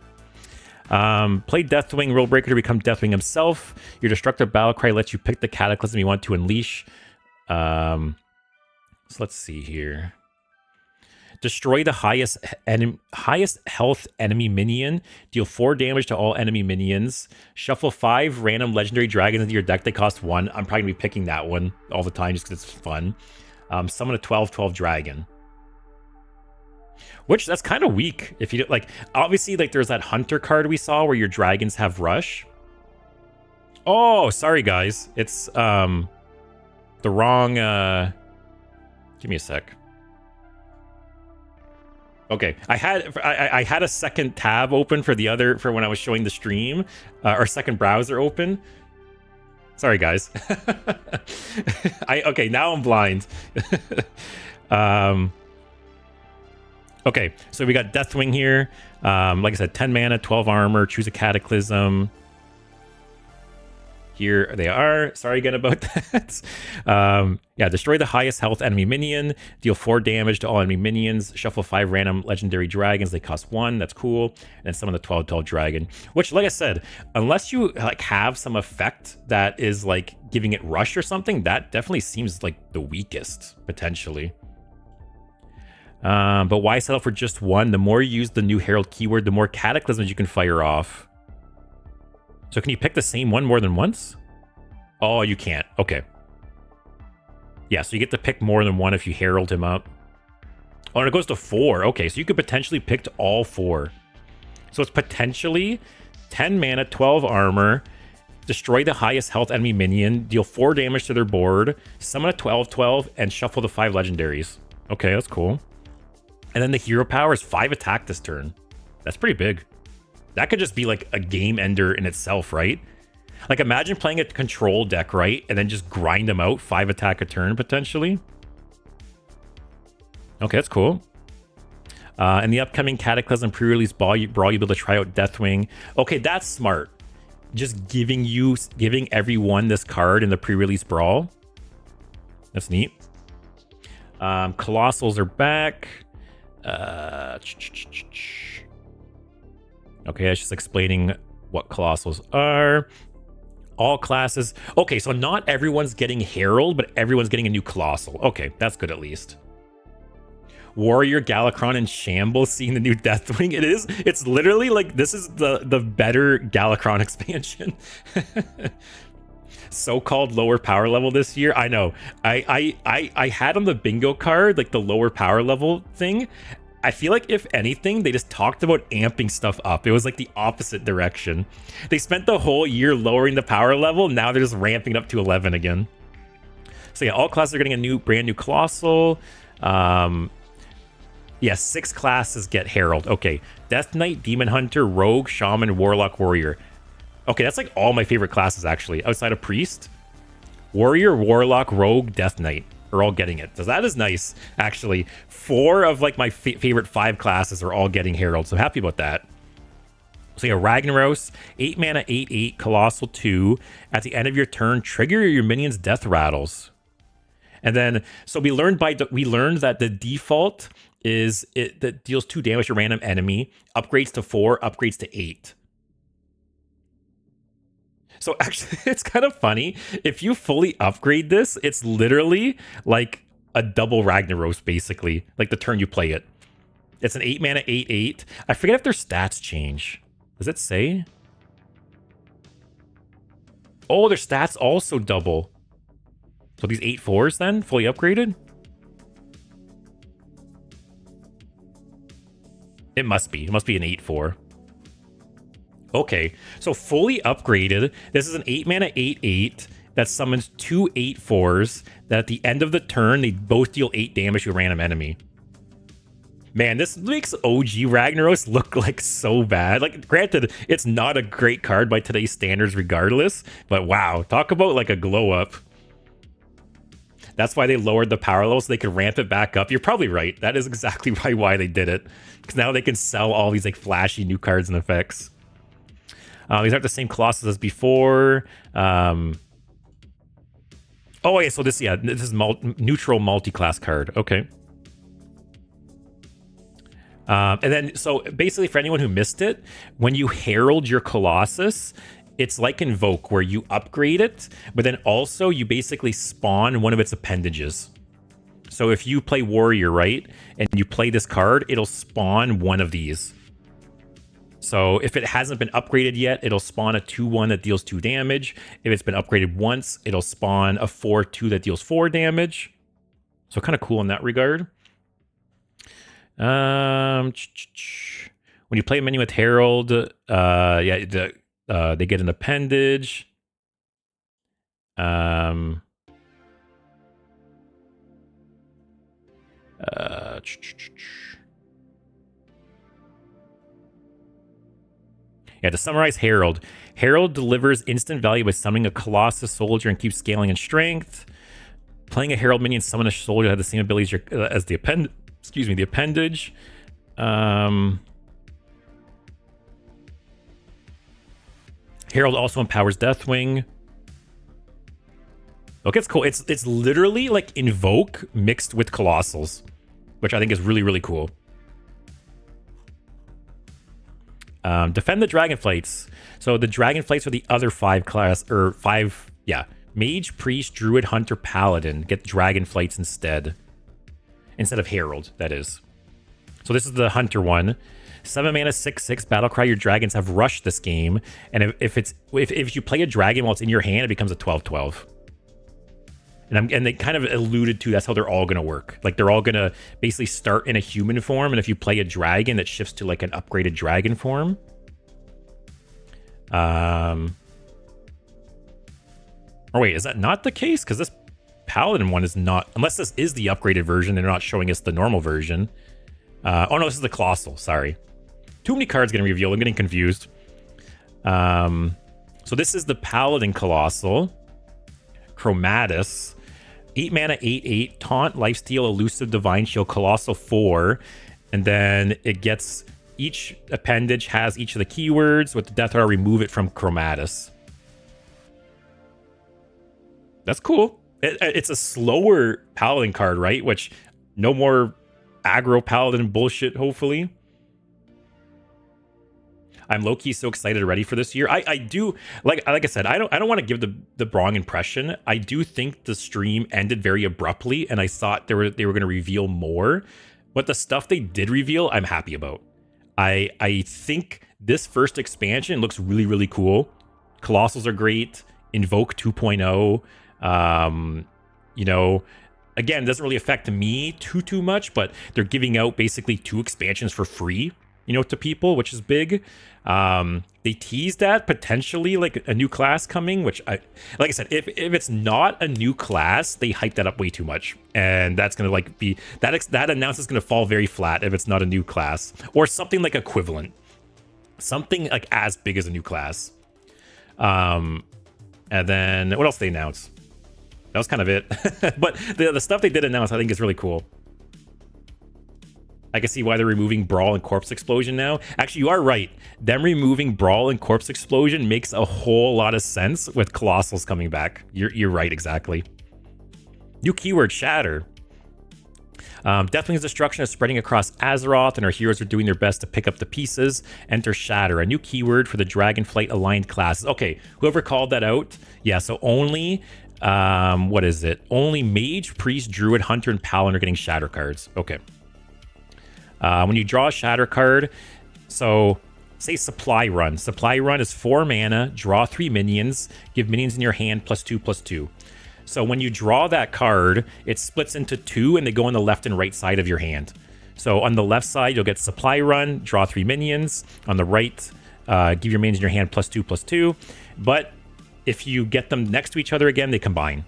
Speaker 1: Play Deathwing Rule Breaker to become Deathwing himself. Your Destructive Battlecry lets you pick the Cataclysm you want to unleash. So let's see here. Destroy the highest health enemy minion. Deal 4 damage to all enemy minions. Shuffle 5 random legendary dragons into your deck. They cost 1. I'm probably going to be picking that one all the time just because it's fun. Summon a 12/12 dragon. Which, that's kind of weak. If you like, obviously, like there's that hunter card we saw where your dragons have rush. Oh, sorry guys. It's the wrong give me a sec. Okay, I had a second tab open for when I was showing the stream, or second browser open. Sorry, guys. Okay, now I'm blind. Okay, so we got Deathwing here. Like I said, 10 mana, 12 armor, choose a Cataclysm. Here they are. Sorry again about that. Yeah, destroy the highest health enemy minion. Deal 4 damage to all enemy minions. Shuffle 5 random legendary dragons. They cost 1. That's cool. And then summon the 12/12 dragon. Which, like I said, unless you like have some effect that is like giving it rush or something, that definitely seems like the weakest potentially. But why settle for just 1? The more you use the new Herald keyword, the more Cataclysms you can fire off. So can you pick the same one more than once? Oh, you can't. Okay. Yeah, so you get to pick more than 1 if you herald him up. Oh, and it goes to 4. Okay, so you could potentially pick all 4. So it's potentially 10 mana, 12 armor, destroy the highest health enemy minion, deal 4 damage to their board, summon a 12/12, and shuffle the 5 legendaries. Okay, that's cool. And then the hero power is 5 attack this turn. That's pretty big. That could just be like a game ender in itself, right? Like imagine playing a control deck, right? And then just grind them out, 5 attack a turn potentially. Okay, that's cool. In the upcoming Cataclysm pre-release brawl, you'll be able to try out Deathwing. Okay, that's smart. Just giving everyone this card in the pre-release brawl. That's neat. Colossals are back. Okay, it's just explaining what Colossals are. All classes. Okay, so not everyone's getting Herald, but everyone's getting a new Colossal. Okay, that's good at least. Warrior, Galakron, and Shambles seeing the new Deathwing. It's literally like, this is the better Galakron expansion. So-called lower power level this year. I know. I had on the bingo card, like the lower power level thing. I feel like if anything, they just talked about amping stuff up. It was like the opposite direction. They spent the whole year lowering the power level. Now they're just ramping it up to 11 again. So yeah, all classes are getting a brand new Colossal. Yeah, 6 classes get Herald. Okay, Death Knight, Demon Hunter, Rogue, Shaman, Warlock, Warrior. Okay, that's like all my favorite classes actually, outside of Priest. Warrior, Warlock, Rogue, Death Knight are all getting it. So that is nice, actually. 4 of like my favorite 5 classes are all getting Herald, so happy about that. So yeah, Ragnaros, 8 mana, 8/8, Colossal 2. At the end of your turn, trigger your minions' death rattles. And then, so we learned that the default is it that deals 2 damage to a random enemy, upgrades to 4, upgrades to 8. So actually, it's kind of funny. If you fully upgrade this, it's literally like a double Ragnaros, basically, like the turn you play it. It's an 8 mana 8/8. I forget if their stats change. Does it say? Oh, their stats also double. So these 8/4s then, fully upgraded? It must be. It must be an 8/4. Okay, so fully upgraded. This is an 8 mana 8/8 that summons 2 8/4s that at the end of the turn, they both deal 8 damage to a random enemy. Man, this makes OG Ragnaros look like so bad. Like, granted, it's not a great card by today's standards regardless, but wow, talk about like a glow up. That's why they lowered the power level so they could ramp it back up. You're probably right. That is exactly why they did it. Because now they can sell all these like flashy new cards and effects. These aren't the same Colossus as before. Oh yeah, so this is neutral multi-class card. Okay. And then, so basically for anyone who missed it, when you herald your Colossus, it's like Invoke where you upgrade it, but then also you basically spawn one of its appendages. So if you play Warrior, right, and you play this card, it'll spawn one of these. So if it hasn't been upgraded yet, it'll spawn a 2/1 that deals 2 damage. If it's been upgraded once, it'll spawn a 4/2 that deals 4 damage. So kind of cool in that regard. When you play a menu with Herald, they get an appendage. Yeah, to summarize Herald. Herald delivers instant value by summoning a Colossus soldier and keeps scaling in strength. Playing a Herald minion, summon a soldier that has the same abilities as the appendage. Herald also empowers Deathwing. Okay, it's cool. It's literally like Invoke mixed with Colossals, which I think is really, really cool. Defend the Dragonflights. So the Dragonflights are the other 5 Mage, Priest, Druid, Hunter, Paladin. Get Dragonflights instead of Herald, that is. So this is the Hunter one. 7 mana 6/6 Battlecry. Your dragons have rushed this game, and if you play a dragon while it's in your hand, it becomes a 12/12. And they kind of alluded to that's how they're all gonna work. Like they're all gonna basically start in a human form, and if you play a dragon, that shifts to like an upgraded dragon form. Or wait, is that not the case? Because this Paladin one is not, unless this is the upgraded version, they're not showing us the normal version. Oh no, this is the Colossal, sorry. Too many cards getting revealed, I'm getting confused. So this is the Paladin Colossal. Chromatus. 8 mana 8/8, Taunt, Lifesteal, Elusive, Divine Shield, Colossal 4. And then it gets, each appendage has each of the keywords. With the Death Rattle, remove it from Chromatus. That's cool. It's a slower Paladin card, right? Which, no more aggro Paladin bullshit, hopefully. I'm low-key so excited already for this year. I do, like I said, I don't want to give the wrong impression. I do think the stream ended very abruptly, and I thought they were going to reveal more. But the stuff they did reveal, I'm happy about. I think this first expansion looks really, really cool. Colossals are great. Invoke 2.0. You know, again, it doesn't really affect me too much, but they're giving out basically 2 expansions for free, you know, to people, which is big. They teased that potentially like a new class coming, which like I said, if it's not a new class, they hype that up way too much, and that's gonna like be that announcement is gonna fall very flat if it's not a new class or something like equivalent, something like as big as a new class. And then what else they announced? That was kind of it. But the stuff they did announce, I think, is really cool. I can see why they're removing Brawl and Corpse Explosion now. Actually, you are right. Them removing Brawl and Corpse Explosion makes a whole lot of sense with Colossals coming back. You're right, exactly. New keyword, Shatter. Deathling's destruction is spreading across Azeroth, and our heroes are doing their best to pick up the pieces. Enter Shatter, a new keyword for the Dragonflight aligned classes. Okay, whoever called that out, yeah, so only, what is it? Only Mage, Priest, Druid, Hunter, and Paladin are getting Shatter cards. Okay. When you draw a Shatter card, so say Supply Run. Supply Run is 4 mana, draw 3 minions, give minions in your hand +2/+2. So when you draw that card, it splits into 2 and they go on the left and right side of your hand. So on the left side, you'll get Supply Run, draw 3 minions. On the right, give your minions in your hand +2/+2. But if you get them next to each other again, they combine.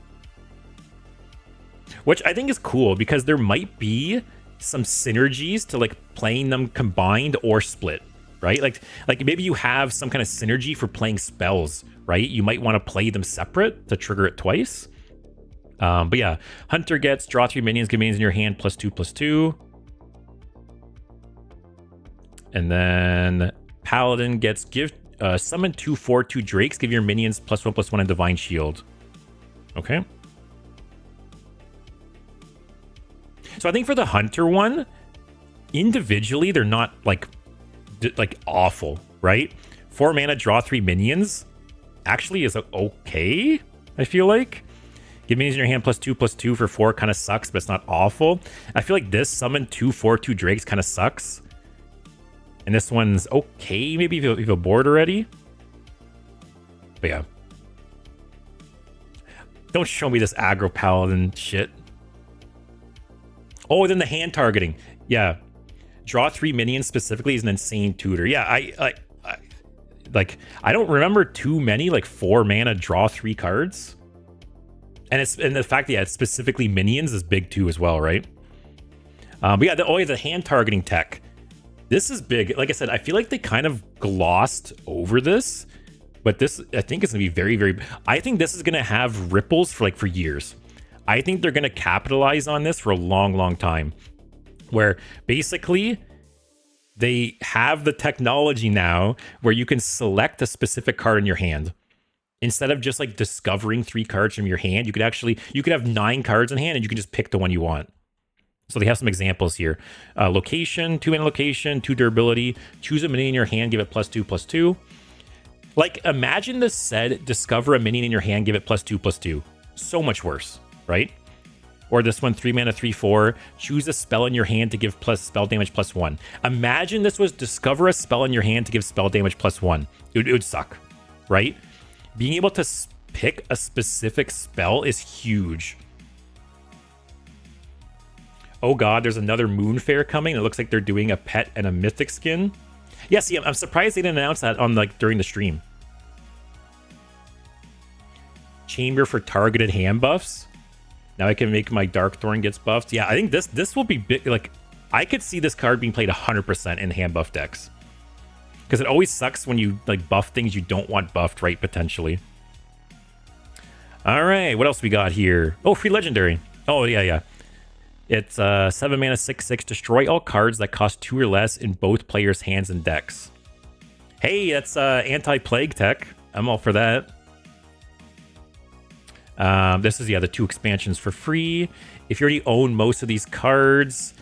Speaker 1: Which I think is cool because there might be some synergies to like playing them combined or split, right? Like maybe you have some kind of synergy for playing spells, right? You might want to play them separate to trigger it twice. But yeah, Hunter gets draw 3 minions, give minions in your hand +2/+2. And then Paladin gets summon 2 4/2 Drakes, give your minions +1/+1 and Divine Shield. Okay. So I think for the Hunter one, individually they're not like awful, right? 4 mana, draw 3 minions actually is okay, I feel like. Give minions in your hand +2/+2 for 4 kind of sucks, but it's not awful. I feel like this summon 2 4/2 Drakes kind of sucks. And this one's okay, maybe if you have a board already. But yeah. Don't show me this aggro Paladin shit. Oh, then the hand targeting. Yeah. Draw 3 minions specifically is an insane tutor. Yeah, I don't remember too many, like 4 mana, draw 3 cards. And the fact that it's specifically minions is big too as well, right? But yeah, the hand targeting tech. This is big. Like I said, I feel like they kind of glossed over this, but this I think is gonna be very, very. I think this is gonna have ripples for years. I think they're gonna capitalize on this for a long, long time. Where basically they have the technology now where you can select a specific card in your hand. Instead of just like discovering 3 cards from your hand, you could have 9 cards in hand and you can just pick the one you want. So they have some examples here. Location, 2 mana location, 2 durability, choose a minion in your hand, give it +2/+2. Like imagine this said, discover a minion in your hand, give it +2/+2. So much worse, right? Or this one, 3 mana, 3/4, choose a spell in your hand to give spell damage +1. Imagine this was discover a spell in your hand to give spell damage +1. It would suck, right? Being able to pick a specific spell is huge. Oh god, there's another Moon Fair coming. It looks like they're doing a pet and a mythic skin. Yeah, see, I'm surprised they didn't announce that on during the stream. Chamber for targeted hand buffs. Now I can make my Darkthorn gets buffed. Yeah, I think this will be big. Like, I could see this card being played 100% in hand buff decks. Because it always sucks when you buff things you don't want buffed, right? Potentially. All right, what else we got here? Oh, free legendary. Oh, yeah. It's 7 mana, 6/6. Destroy all cards that cost 2 or less in both players' hands and decks. Hey, that's anti-plague tech. I'm all for that. This is, the 2 expansions for free. If you already own most of these cards...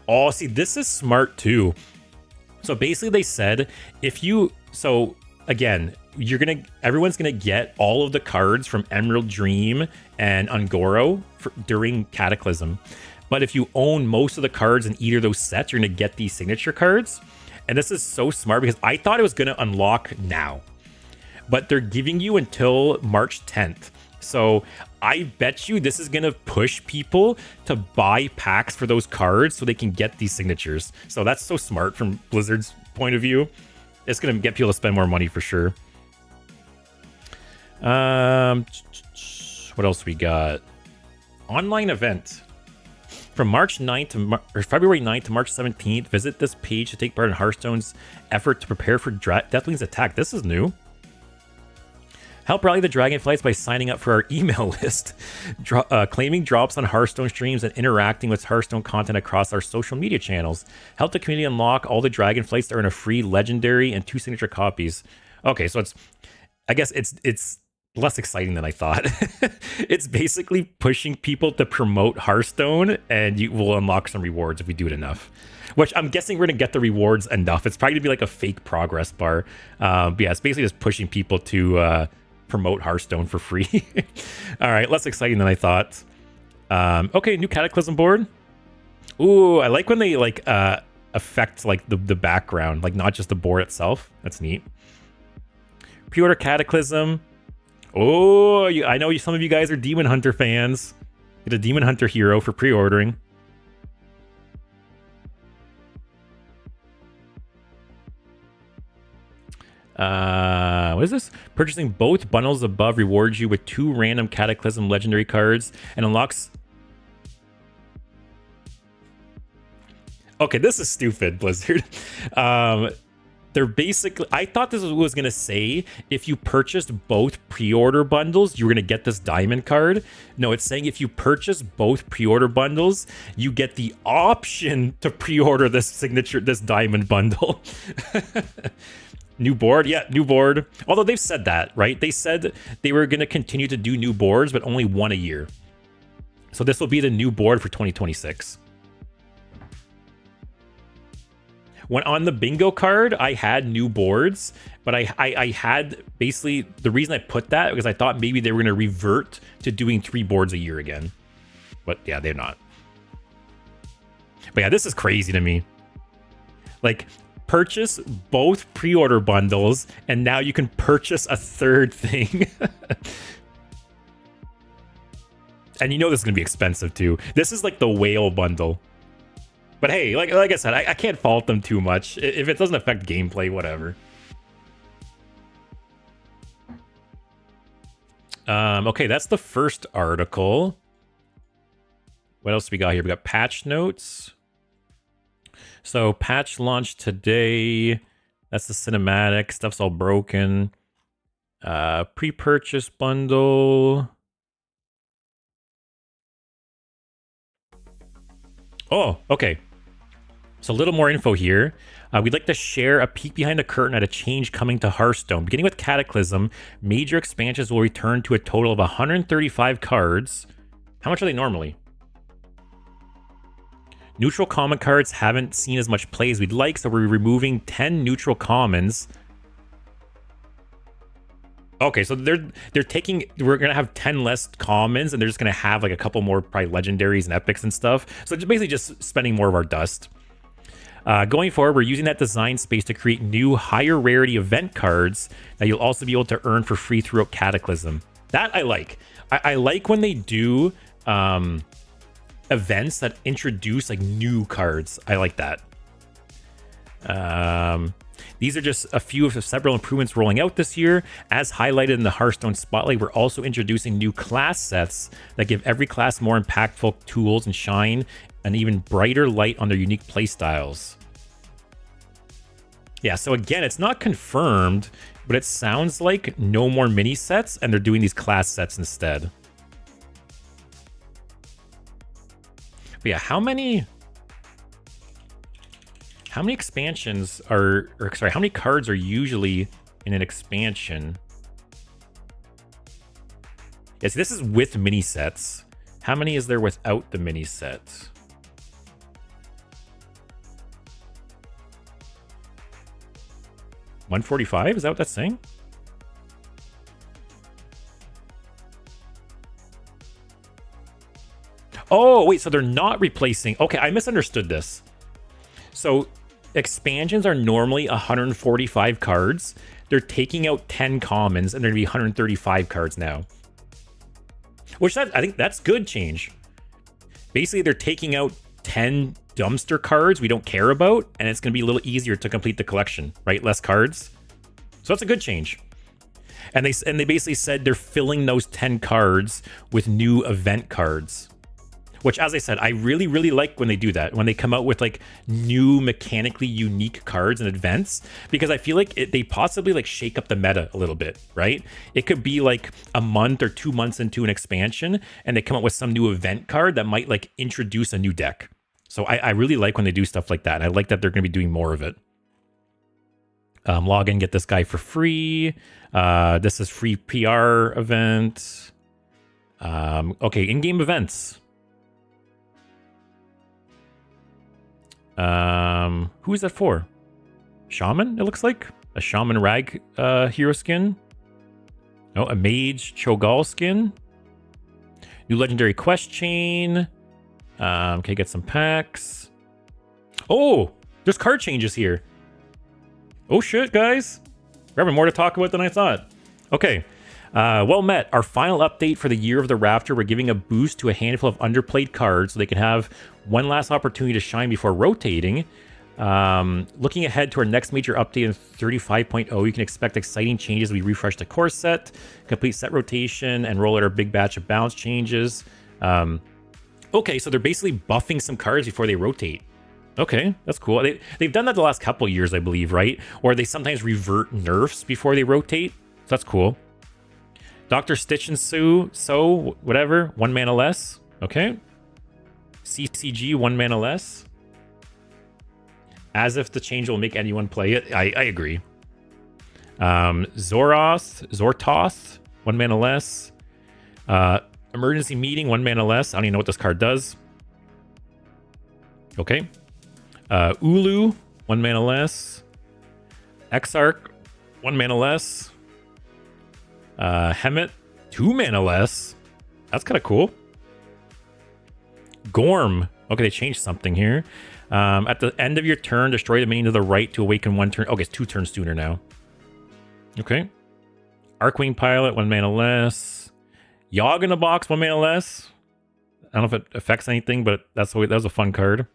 Speaker 1: Oh, see, this is smart too. So basically they said, again, everyone's gonna get all of the cards from Emerald Dream and Ungoro during Cataclysm. But if you own most of the cards in either of those sets, you're gonna get these signature cards. And this is so smart because I thought it was gonna unlock now. But they're giving you until March 10th. So I bet you this is going to push people to buy packs for those cards so they can get these signatures. So that's so smart from Blizzard's point of view. It's going to get people to spend more money for sure. What else we got? Online event. From March 9th to February 9th to March 17th, visit this page to take part in Hearthstone's effort to prepare for Deathling's attack. This is new. Help rally the Dragonflights by signing up for our email list, claiming drops on Hearthstone streams, and interacting with Hearthstone content across our social media channels. Help the community unlock all the Dragonflights that are in a free legendary and 2 signature copies. Okay, so I guess it's less exciting than I thought. It's basically pushing people to promote Hearthstone, and you will unlock some rewards if we do it enough. Which I'm guessing we're going to get the rewards enough. It's probably going to be like a fake progress bar. But yeah, it's basically just pushing people to promote Hearthstone for free. All right, less exciting than I thought. Okay, new Cataclysm board. Ooh, I like when they like affect like the background, like not just the board itself. That's neat. Pre-order Cataclysm. Oh, I know some of you guys are Demon Hunter fans. Get a Demon Hunter hero for pre-ordering. What is this? Purchasing both bundles above rewards you with 2 random Cataclysm legendary cards and unlocks... Okay, this is stupid, Blizzard. They're basically... I thought this was going to say if you purchased both pre-order bundles, you were going to get this diamond card. No, it's saying if you purchase both pre-order bundles, you get the option to pre-order this diamond bundle. New board? Yeah, new board. Although they've said that, right? They said they were going to continue to do new boards, but only one a year. So this will be the new board for 2026. When on the bingo card, I had new boards, but I had basically the reason I put that because I thought maybe they were going to revert to doing 3 boards a year again. But yeah, they're not. But yeah, this is crazy to me. Like, purchase both pre-order bundles, and now you can purchase a third thing. And you know this is going to be expensive too. This is like the whale bundle. But hey, like I said, I can't fault them too much. If it doesn't affect gameplay, whatever. Okay, that's the first article. What else we got here? We got patch notes. So patch launched today. That's the cinematic. Stuff's all broken. Pre-purchase bundle. Oh, okay. So a little more info here. We'd like to share a peek behind the curtain at a change coming to Hearthstone. Beginning with Cataclysm, major expansions will return to a total of 135 cards. How much are they normally? Neutral common cards haven't seen as much play as we'd like, so we're removing 10 neutral commons. Okay, so they're taking... We're going to have 10 less commons, and they're just going to have like a couple more probably legendaries and epics and stuff. So it's basically just spending more of our dust. Going forward, we're using that design space to create new higher rarity event cards that you'll also be able to earn for free throughout Cataclysm. That I like. I like when they do events that introduce like new cards. I like that. These are just a few of several improvements rolling out this year. As highlighted in the Hearthstone Spotlight, we're also introducing new class sets that give every class more impactful tools and shine an even brighter light on their unique playstyles. Yeah, so again, it's not confirmed, but it sounds like no more mini sets, and they're doing these class sets instead. But yeah, how many expansions are, or sorry, how many cards are usually in an expansion? Yes, this is with mini sets. How many is there without the mini sets? $145? Is that what that's saying? Oh, wait, so they're not replacing... Okay, I misunderstood this. So expansions are normally 145 cards. They're taking out 10 commons, and they're going to be 135 cards now. Which I think that's good change. Basically, they're taking out 10 dumpster cards we don't care about, and it's going to be a little easier to complete the collection, right? Less cards. So that's a good change. And they basically said they're filling those 10 cards with new event cards. Which, as I said, I really, really like when they do that. When they come out with, like, new mechanically unique cards and events. Because I feel like they possibly, like, shake up the meta a little bit, right? It could be, like, a month or 2 months into an expansion, and they come up with some new event card that might, like, introduce a new deck. So I really like when they do stuff like that. And I like that they're going to be doing more of it. Log in, get this guy for free. This is free PR event. Okay, in-game events. Who is that for? Shaman, it looks like. A Shaman Rag hero skin. Oh, a Mage Cho'Gall skin. New legendary quest chain. Okay, get some packs. Oh, there's card changes here. Oh shit, guys. We're having more to talk about than I thought. Okay. Well met. Our final update for the Year of the Raptor. We're giving a boost to a handful of underplayed cards so they can have one last opportunity to shine before rotating. Looking ahead to our next major update in 35.0, you can expect exciting changes as we refresh the core set, complete set rotation, and roll out our big batch of balance changes. Okay, so they're basically buffing some cards before they rotate. Okay, that's cool. They've done that the last couple years, I believe, right? Or they sometimes revert nerfs before they rotate. So that's cool. Dr. Stitch and So, whatever, 1 mana less. Okay. CCG, 1 mana less. As if the change will make anyone play it. I agree. Zortoth, 1 mana less. Emergency Meeting, 1 mana less. I don't even know what this card does. Okay. Ulu, 1 mana less. Exarch, 1 mana less. Hemet, 2 mana less. That's kind of cool. Gorm. Okay, they changed something here. At the end of your turn, destroy the minion to the right to awaken 1 turn. Okay, it's 2 turns sooner now. Okay. Arcwing Pilot, 1 mana less. Yogg in the Box, 1 mana less. I don't know if it affects anything, but that was a fun card.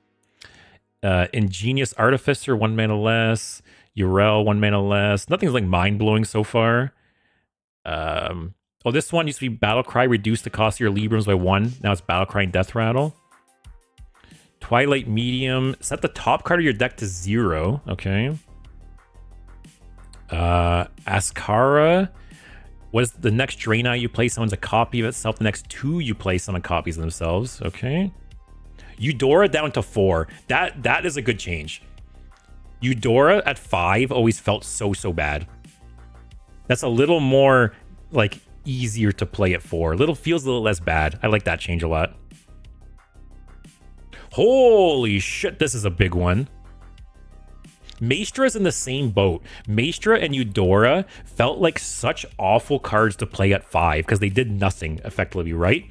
Speaker 1: Ingenious Artificer, 1 mana less. Urel, 1 mana less. Nothing's like mind-blowing so far. Oh, this one used to be Battlecry, reduce the cost of your Librams by 1. Now it's Battlecry and Death Rattle. Twilight Medium, set the top card of your deck to 0. Okay. Ascara. What is the next Draenei you play? Someone's a copy of itself. The next 2 you play, summon copies of themselves. Okay. Eudora down to 4. That is a good change. Eudora at 5 always felt so bad. That's a little more like easier to play at 4. Feels a little less bad. I like that change a lot. Holy shit, this is a big one. Maestra's in the same boat. Maestra and Eudora felt like such awful cards to play at 5 because they did nothing effectively, right?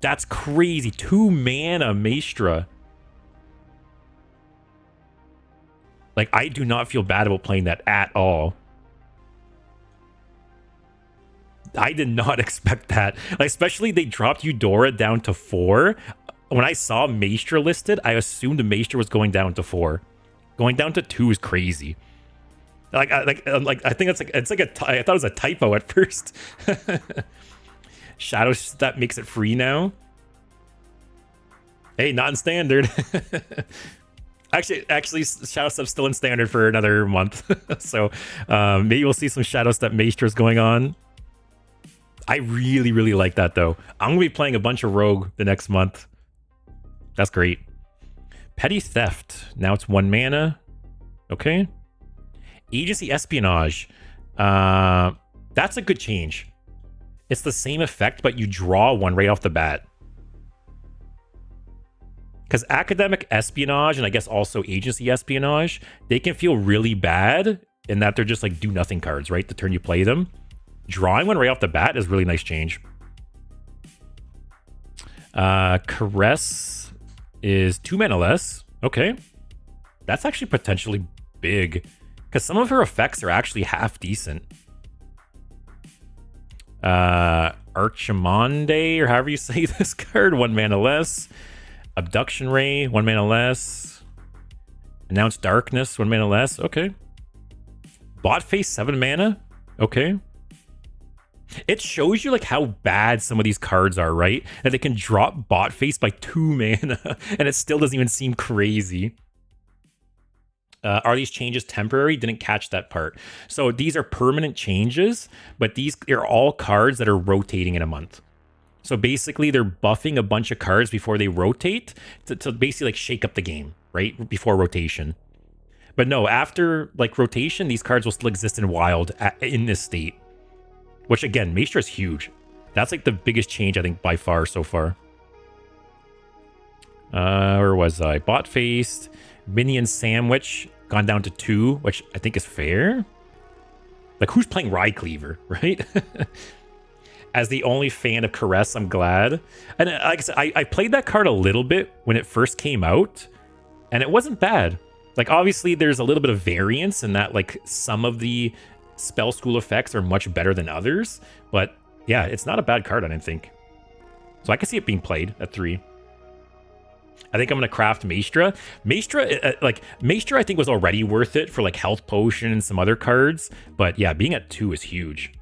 Speaker 1: That's crazy. 2 mana Maestra. Like, I do not feel bad about playing that at all. I did not expect that. Like, especially they dropped Eudora down to 4. When I saw Maestra listed, I assumed Maestra was going down to 4. Going down to 2 is crazy. I think it's like I thought it was a typo at first. Shadow Step makes it free now. Hey, not in standard. Actually, Shadow Step's still in standard for another month. So maybe we'll see some Shadow Step Maestras going on. I really like that though. I'm gonna be playing a bunch of Rogue the next month. That's great. Petty Theft. Now it's 1 mana. Okay. Agency Espionage. That's a good change. It's the same effect, but you draw 1 right off the bat. Because Academic Espionage, and I guess also Agency Espionage, they can feel really bad in that they're just like do-nothing cards, right? The turn you play them. Drawing 1 right off the bat is a really nice change. Caress is 2 mana less. Okay. That's actually potentially big. Because some of her effects are actually half decent. Archimonde, or however you say this card, 1 mana less. Abduction Ray, 1 mana less. Announce Darkness, 1 mana less. Okay. Botface, 7 mana. Okay. It shows you like how bad some of these cards are, right? That they can drop Botface by 2 mana and it still doesn't even seem crazy. Are these changes temporary? Didn't catch that part. So these are permanent changes, but these are all cards that are rotating in a month. So basically they're buffing a bunch of cards before they rotate to basically like shake up the game, right? Before rotation. But no, after like rotation, these cards will still exist in Wild in this state. Which again, Maestra is huge. That's like the biggest change, I think, by far so far. Where was I? Bot faced. Minion Sandwich gone down to 2, which I think is fair. Like, who's playing Rye Cleaver, right? As the only fan of Caress, I'm glad. And like I said, I played that card a little bit when it first came out, and it wasn't bad. Like, obviously, there's a little bit of variance in that, like, some of the spell school effects are much better than others. But, yeah, it's not a bad card, I don't think. So I can see it being played at 3. I think I'm going to craft Maestra. Maestra, I think was already worth it for, like, Health Potion and some other cards. But, yeah, being at 2 is huge.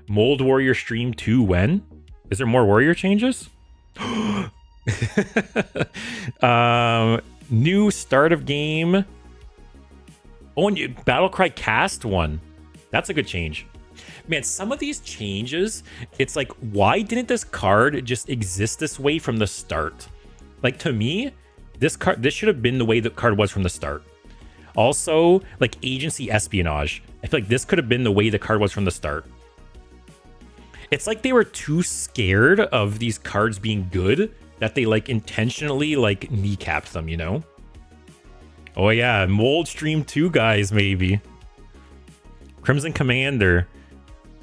Speaker 1: Mold Warrior stream 2 when? Is there more Warrior changes? New start of game. Oh, and Battlecry cast 1. That's a good change. Man, some of these changes, it's like, why didn't this card just exist this way from the start? Like, to me, this should have been the way the card was from the start. Also, like, Agency Espionage. I feel like this could have been the way the card was from the start. It's like they were too scared of these cards being good that they, like, intentionally, like, kneecapped them, you know? Oh, yeah. Mold Stream 2, guys, maybe. Crimson Commander.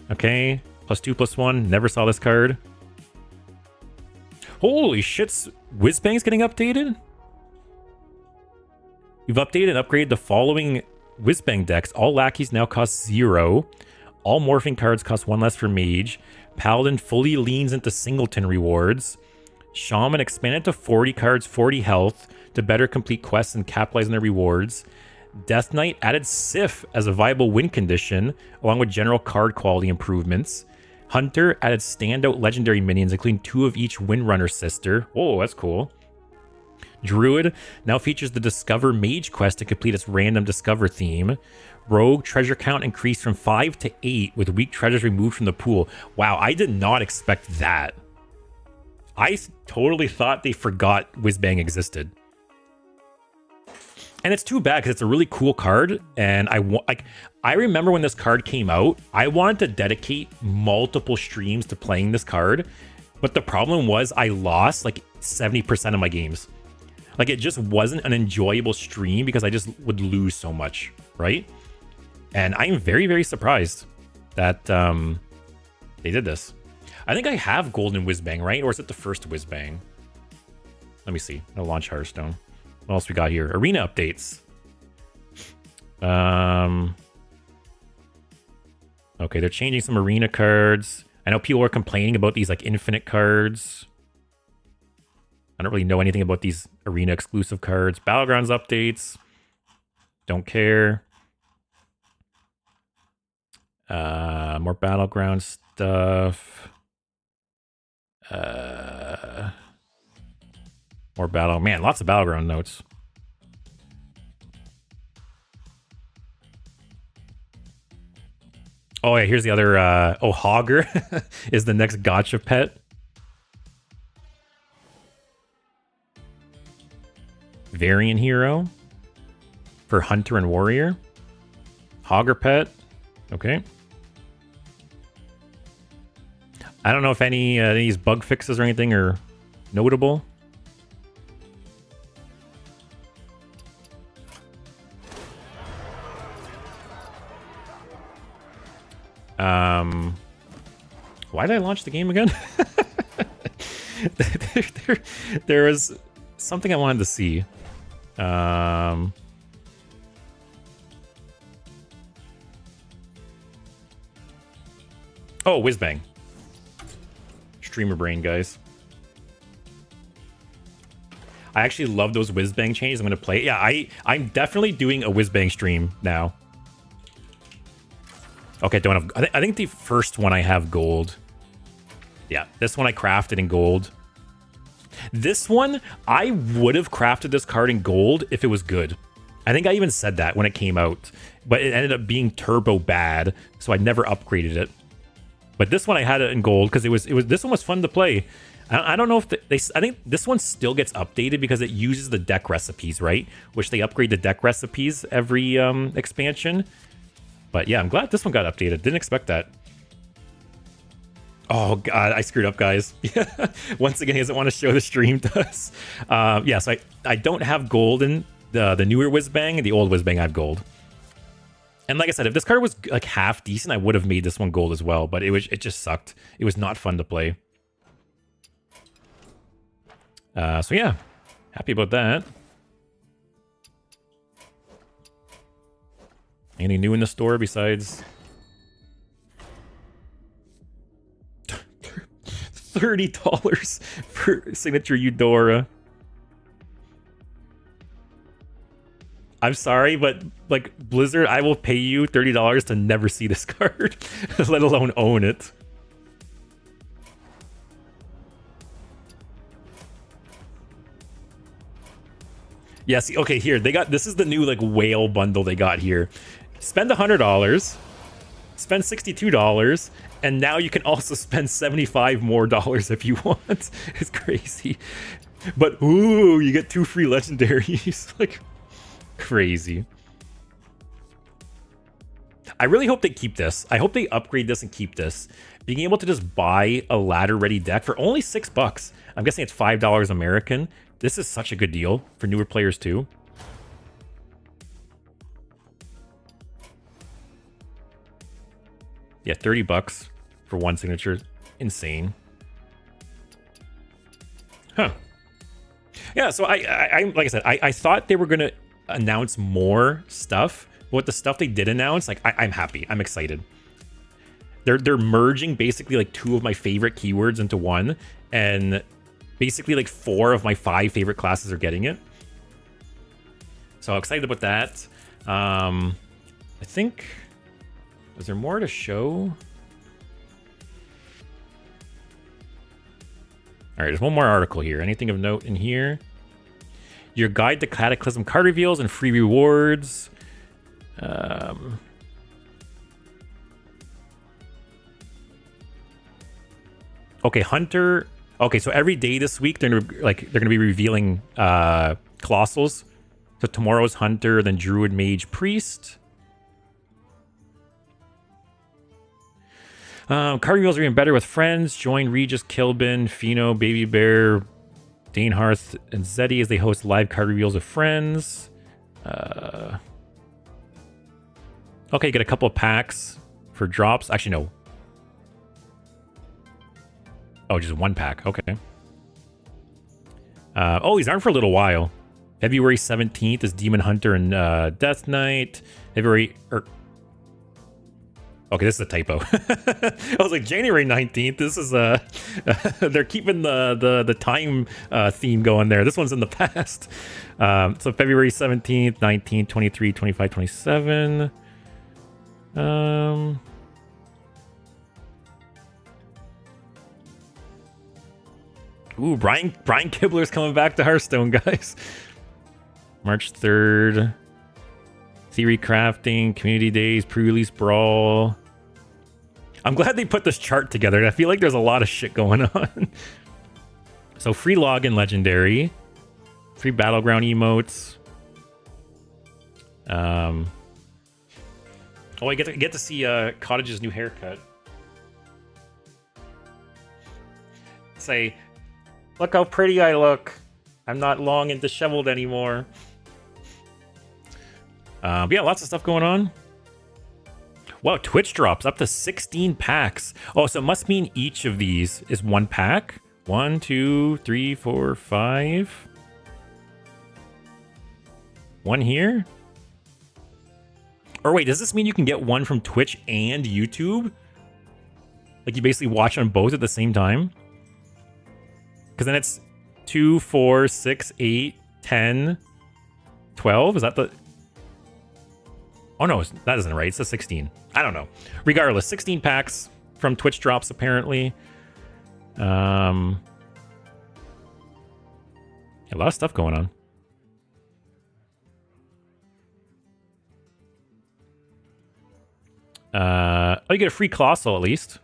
Speaker 1: Okay. +2/+1. Never saw this card. Holy shit. Whizbang's getting updated? You've updated and upgraded the following Whizbang decks. All lackeys now cost 0. All morphing cards cost 1 less for Mage. Paladin fully leans into Singleton rewards. Shaman expanded to 40 cards, 40 health to better complete quests and capitalize on their rewards. Death Knight added Sif as a viable win condition, along with general card quality improvements. Hunter added standout legendary minions, including 2 of each Windrunner sister. Oh, that's cool. Druid now features the Discover Mage quest to complete its random Discover theme. Rogue treasure count increased from 5 to 8, with weak treasures removed from the pool. Wow, I did not expect that. I totally thought they forgot Whizbang existed. And it's too bad because it's a really cool card, and I remember when this card came out, I wanted to dedicate multiple streams to playing this card, but the problem was I lost like 70% of my games. Like, it just wasn't an enjoyable stream because I just would lose so much, right? And I'm very, very surprised that they did this. I think I have Golden Whizbang, right? Or is it the first Whizbang? Let me see. I'll launch Hearthstone. What else we got here? Arena updates. Okay, they're changing some arena cards. I know people are complaining about these like infinite cards. I don't really know anything about these arena exclusive cards. Battlegrounds updates. Don't care. More Battleground stuff. More battle. Man, lots of Battleground notes. Oh, yeah, here's the other. Hogger is the next gotcha pet. Variant hero for Hunter and Warrior. Hogger pet. Okay. I don't know if any of these bug fixes or anything are notable. Why did I launch the game again? there was something I wanted to see. Oh, Whizbang. Streamer brain, guys. I actually love those Whizbang changes. I'm going to play. Yeah, I'm definitely doing a Whizbang stream now. Okay, don't have... I think the first one I have gold. Yeah, this one I crafted in gold. This one, I would have crafted this card in gold if it was good. I think I even said that when it came out. But it ended up being turbo bad, so I never upgraded it. But this one I had it in gold because it was this one was fun to play. I don't know if I think this one still gets updated because it uses the deck recipes, right? Which they upgrade the deck recipes every expansion. But yeah, I'm glad this one got updated. Didn't expect that. Oh god, I screwed up, guys. Once again, he doesn't want to show the stream to us. Yes, I don't have gold in the newer Whizbang. The old Whizbang I have gold. And like I said, if this card was like half decent, I would have made this one gold as well. But it just sucked. It was not fun to play. So yeah, happy about that. Anything new in the store besides $30 for signature Eudora? I'm sorry, but like Blizzard, I will pay you $30 to never see this card, let alone own it. Yes, okay, here they got, this is the new like whale bundle they got here. Spend $100, spend $62, and now you can also spend $75 more if you want. It's crazy. But ooh, you get 2 free legendaries. Like crazy. I really hope they keep this. I hope they upgrade this and keep this. Being able to just buy a ladder ready deck for only $6. I'm guessing it's $5 American. This is such a good deal for newer players too. Yeah, $30 for one signature. Insane. Huh. Yeah, so I like I said, I thought they were gonna announce more stuff, but with the stuff they did announce, like I'm happy. I'm excited. They're merging basically like 2 of my favorite keywords into one, and basically like 4 of my 5 favorite classes are getting it. So I'm excited about that. I think, is there more to show? All right, there's one more article here. Anything of note in here? Your guide to Cataclysm card reveals and free rewards. Okay, Hunter. Okay, so every day this week they're gonna be revealing Colossals. So tomorrow's Hunter, then Druid, Mage, Priest. Card reveals are even better with friends. Join Regis, Kilbin, Fino, Baby Bear, Danehearth, and Zeddy as they host live card reveals with friends. Okay, get a couple of packs for drops. Actually, no. Oh, just 1 pack. Okay. Oh, these aren't for a little while. February 17th is Demon Hunter and Death Knight. Okay, this is a typo. I was like, January 19th. This is they're keeping the time theme going there. This one's in the past. So February 17th, 19th, 23, 25, 27. Ooh, Brian Kibler's coming back to Hearthstone, guys. March 3rd. Theory crafting, community days, pre-release brawl. I'm glad they put this chart together. I feel like there's a lot of shit going on. So free login legendary, free battleground emotes. Oh, I get to see Cottage's new haircut. Say, look how pretty I look. I'm not long and disheveled anymore. But yeah, lots of stuff going on. Wow, Twitch drops up to 16 packs. Oh, so it must mean each of these is 1 pack. 1, 2, 3, 4, 5. 1 here? Or wait, does this mean you can get 1 from Twitch and YouTube? Like you basically watch on both at the same time? Because then it's 2, 4, 6, 8, 10, 12. Is that the... Oh no, that isn't right. It's a 16. I don't know. Regardless, 16 packs from Twitch drops apparently. A lot of stuff going on. Oh, you get a free Colossal at least.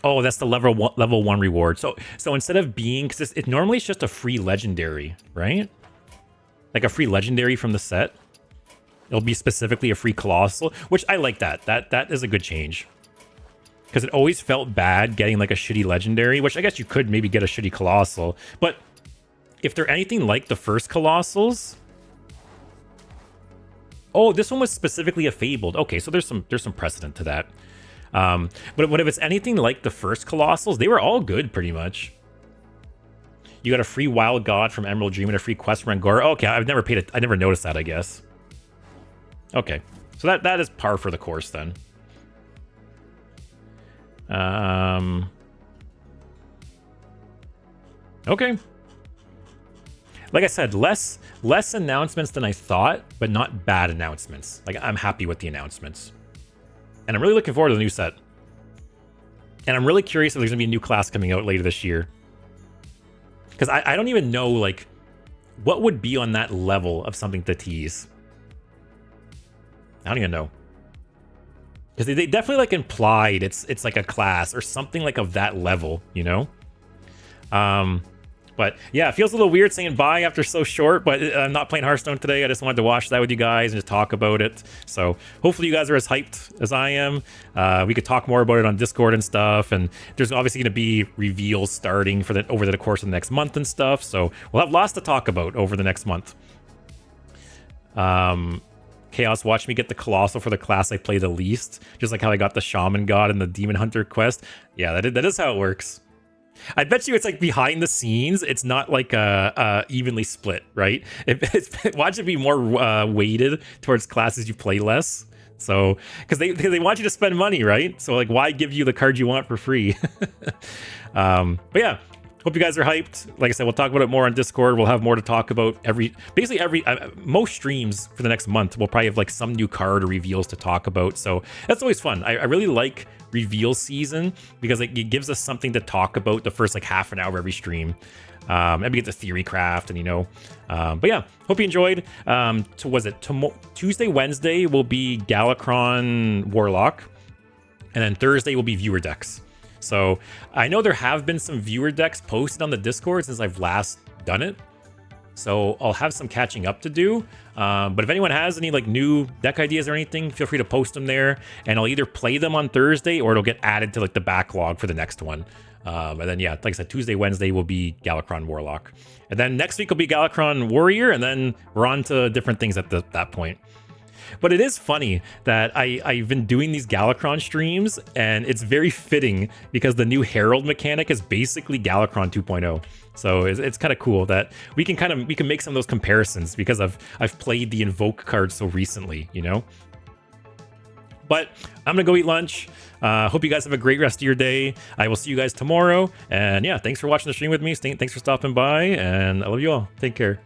Speaker 1: Oh, that's the level one reward. So instead of being, because it normally it's just a free legendary, right? Like a free legendary from the set. It'll be specifically a free colossal, which I like that. That is a good change. Because it always felt bad getting like a shitty legendary, which I guess you could maybe get a shitty colossal. But if they're anything like the first colossals... Oh, this one was specifically a fabled. Okay, so there's some precedent to that. But if it's anything like the first colossals, they were all good pretty much. You got a free wild god from Emerald Dream and a free quest from Angora. Okay, I never noticed that, I guess. Okay, so that is par for the course then. Okay. Like I said, less announcements than I thought, but not bad announcements. Like, I'm happy with the announcements. And I'm really looking forward to the new set. And I'm really curious if there's going to be a new class coming out later this year. Because I don't even know, like, what would be on that level of something to tease. I don't even know. Because they definitely, like, implied it's like a class or something, like, of that level, you know? But yeah, it feels a little weird saying bye after so short, but I'm not playing Hearthstone today. I just wanted to watch that with you guys and just talk about it. So hopefully you guys are as hyped as I am. We could talk more about it on Discord and stuff. And there's obviously going to be reveals starting for over the course of the next month and stuff. So we'll have lots to talk about over the next month. Chaos, watch me get the Colossal for the class I play the least. Just like how I got the Shaman God and the Demon Hunter quest. Yeah, that is how it works. I bet you it's like behind the scenes. It's not like evenly split, right? Watch it be more weighted towards classes you play less. So, because they want you to spend money, right? So like, why give you the card you want for free? But yeah, hope you guys are hyped. Like I said, we'll talk about it more on Discord. We'll have more to talk about basically every most streams for the next month. We'll probably have like some new card or reveals to talk about. So that's always fun. I really like reveal season because it gives us something to talk about the first like half an hour of every stream. And we get the theory craft and, you know, but yeah, hope you enjoyed. Tuesday, Wednesday will be Galakron Warlock, and then Thursday will be viewer decks. So I know there have been some viewer decks posted on the Discord since I've last done it. So I'll have some catching up to do. But if anyone has any like new deck ideas or anything, feel free to post them there. And I'll either play them on Thursday or it'll get added to like the backlog for the next one. And then, yeah, like I said, Tuesday, Wednesday will be Galakron Warlock. And then next week will be Galakron Warrior. And then we're on to different things at that point. But it is funny that I've been doing these Galakron streams, and it's very fitting because the new Herald mechanic is basically Galakron 2.0. So it's kind of cool that we can make some of those comparisons because I've played the Invoke card so recently, you know. But I'm gonna go eat lunch. Hope you guys have a great rest of your day. I will see you guys tomorrow. And yeah, thanks for watching the stream with me. Thanks for stopping by, and I love you all. Take care.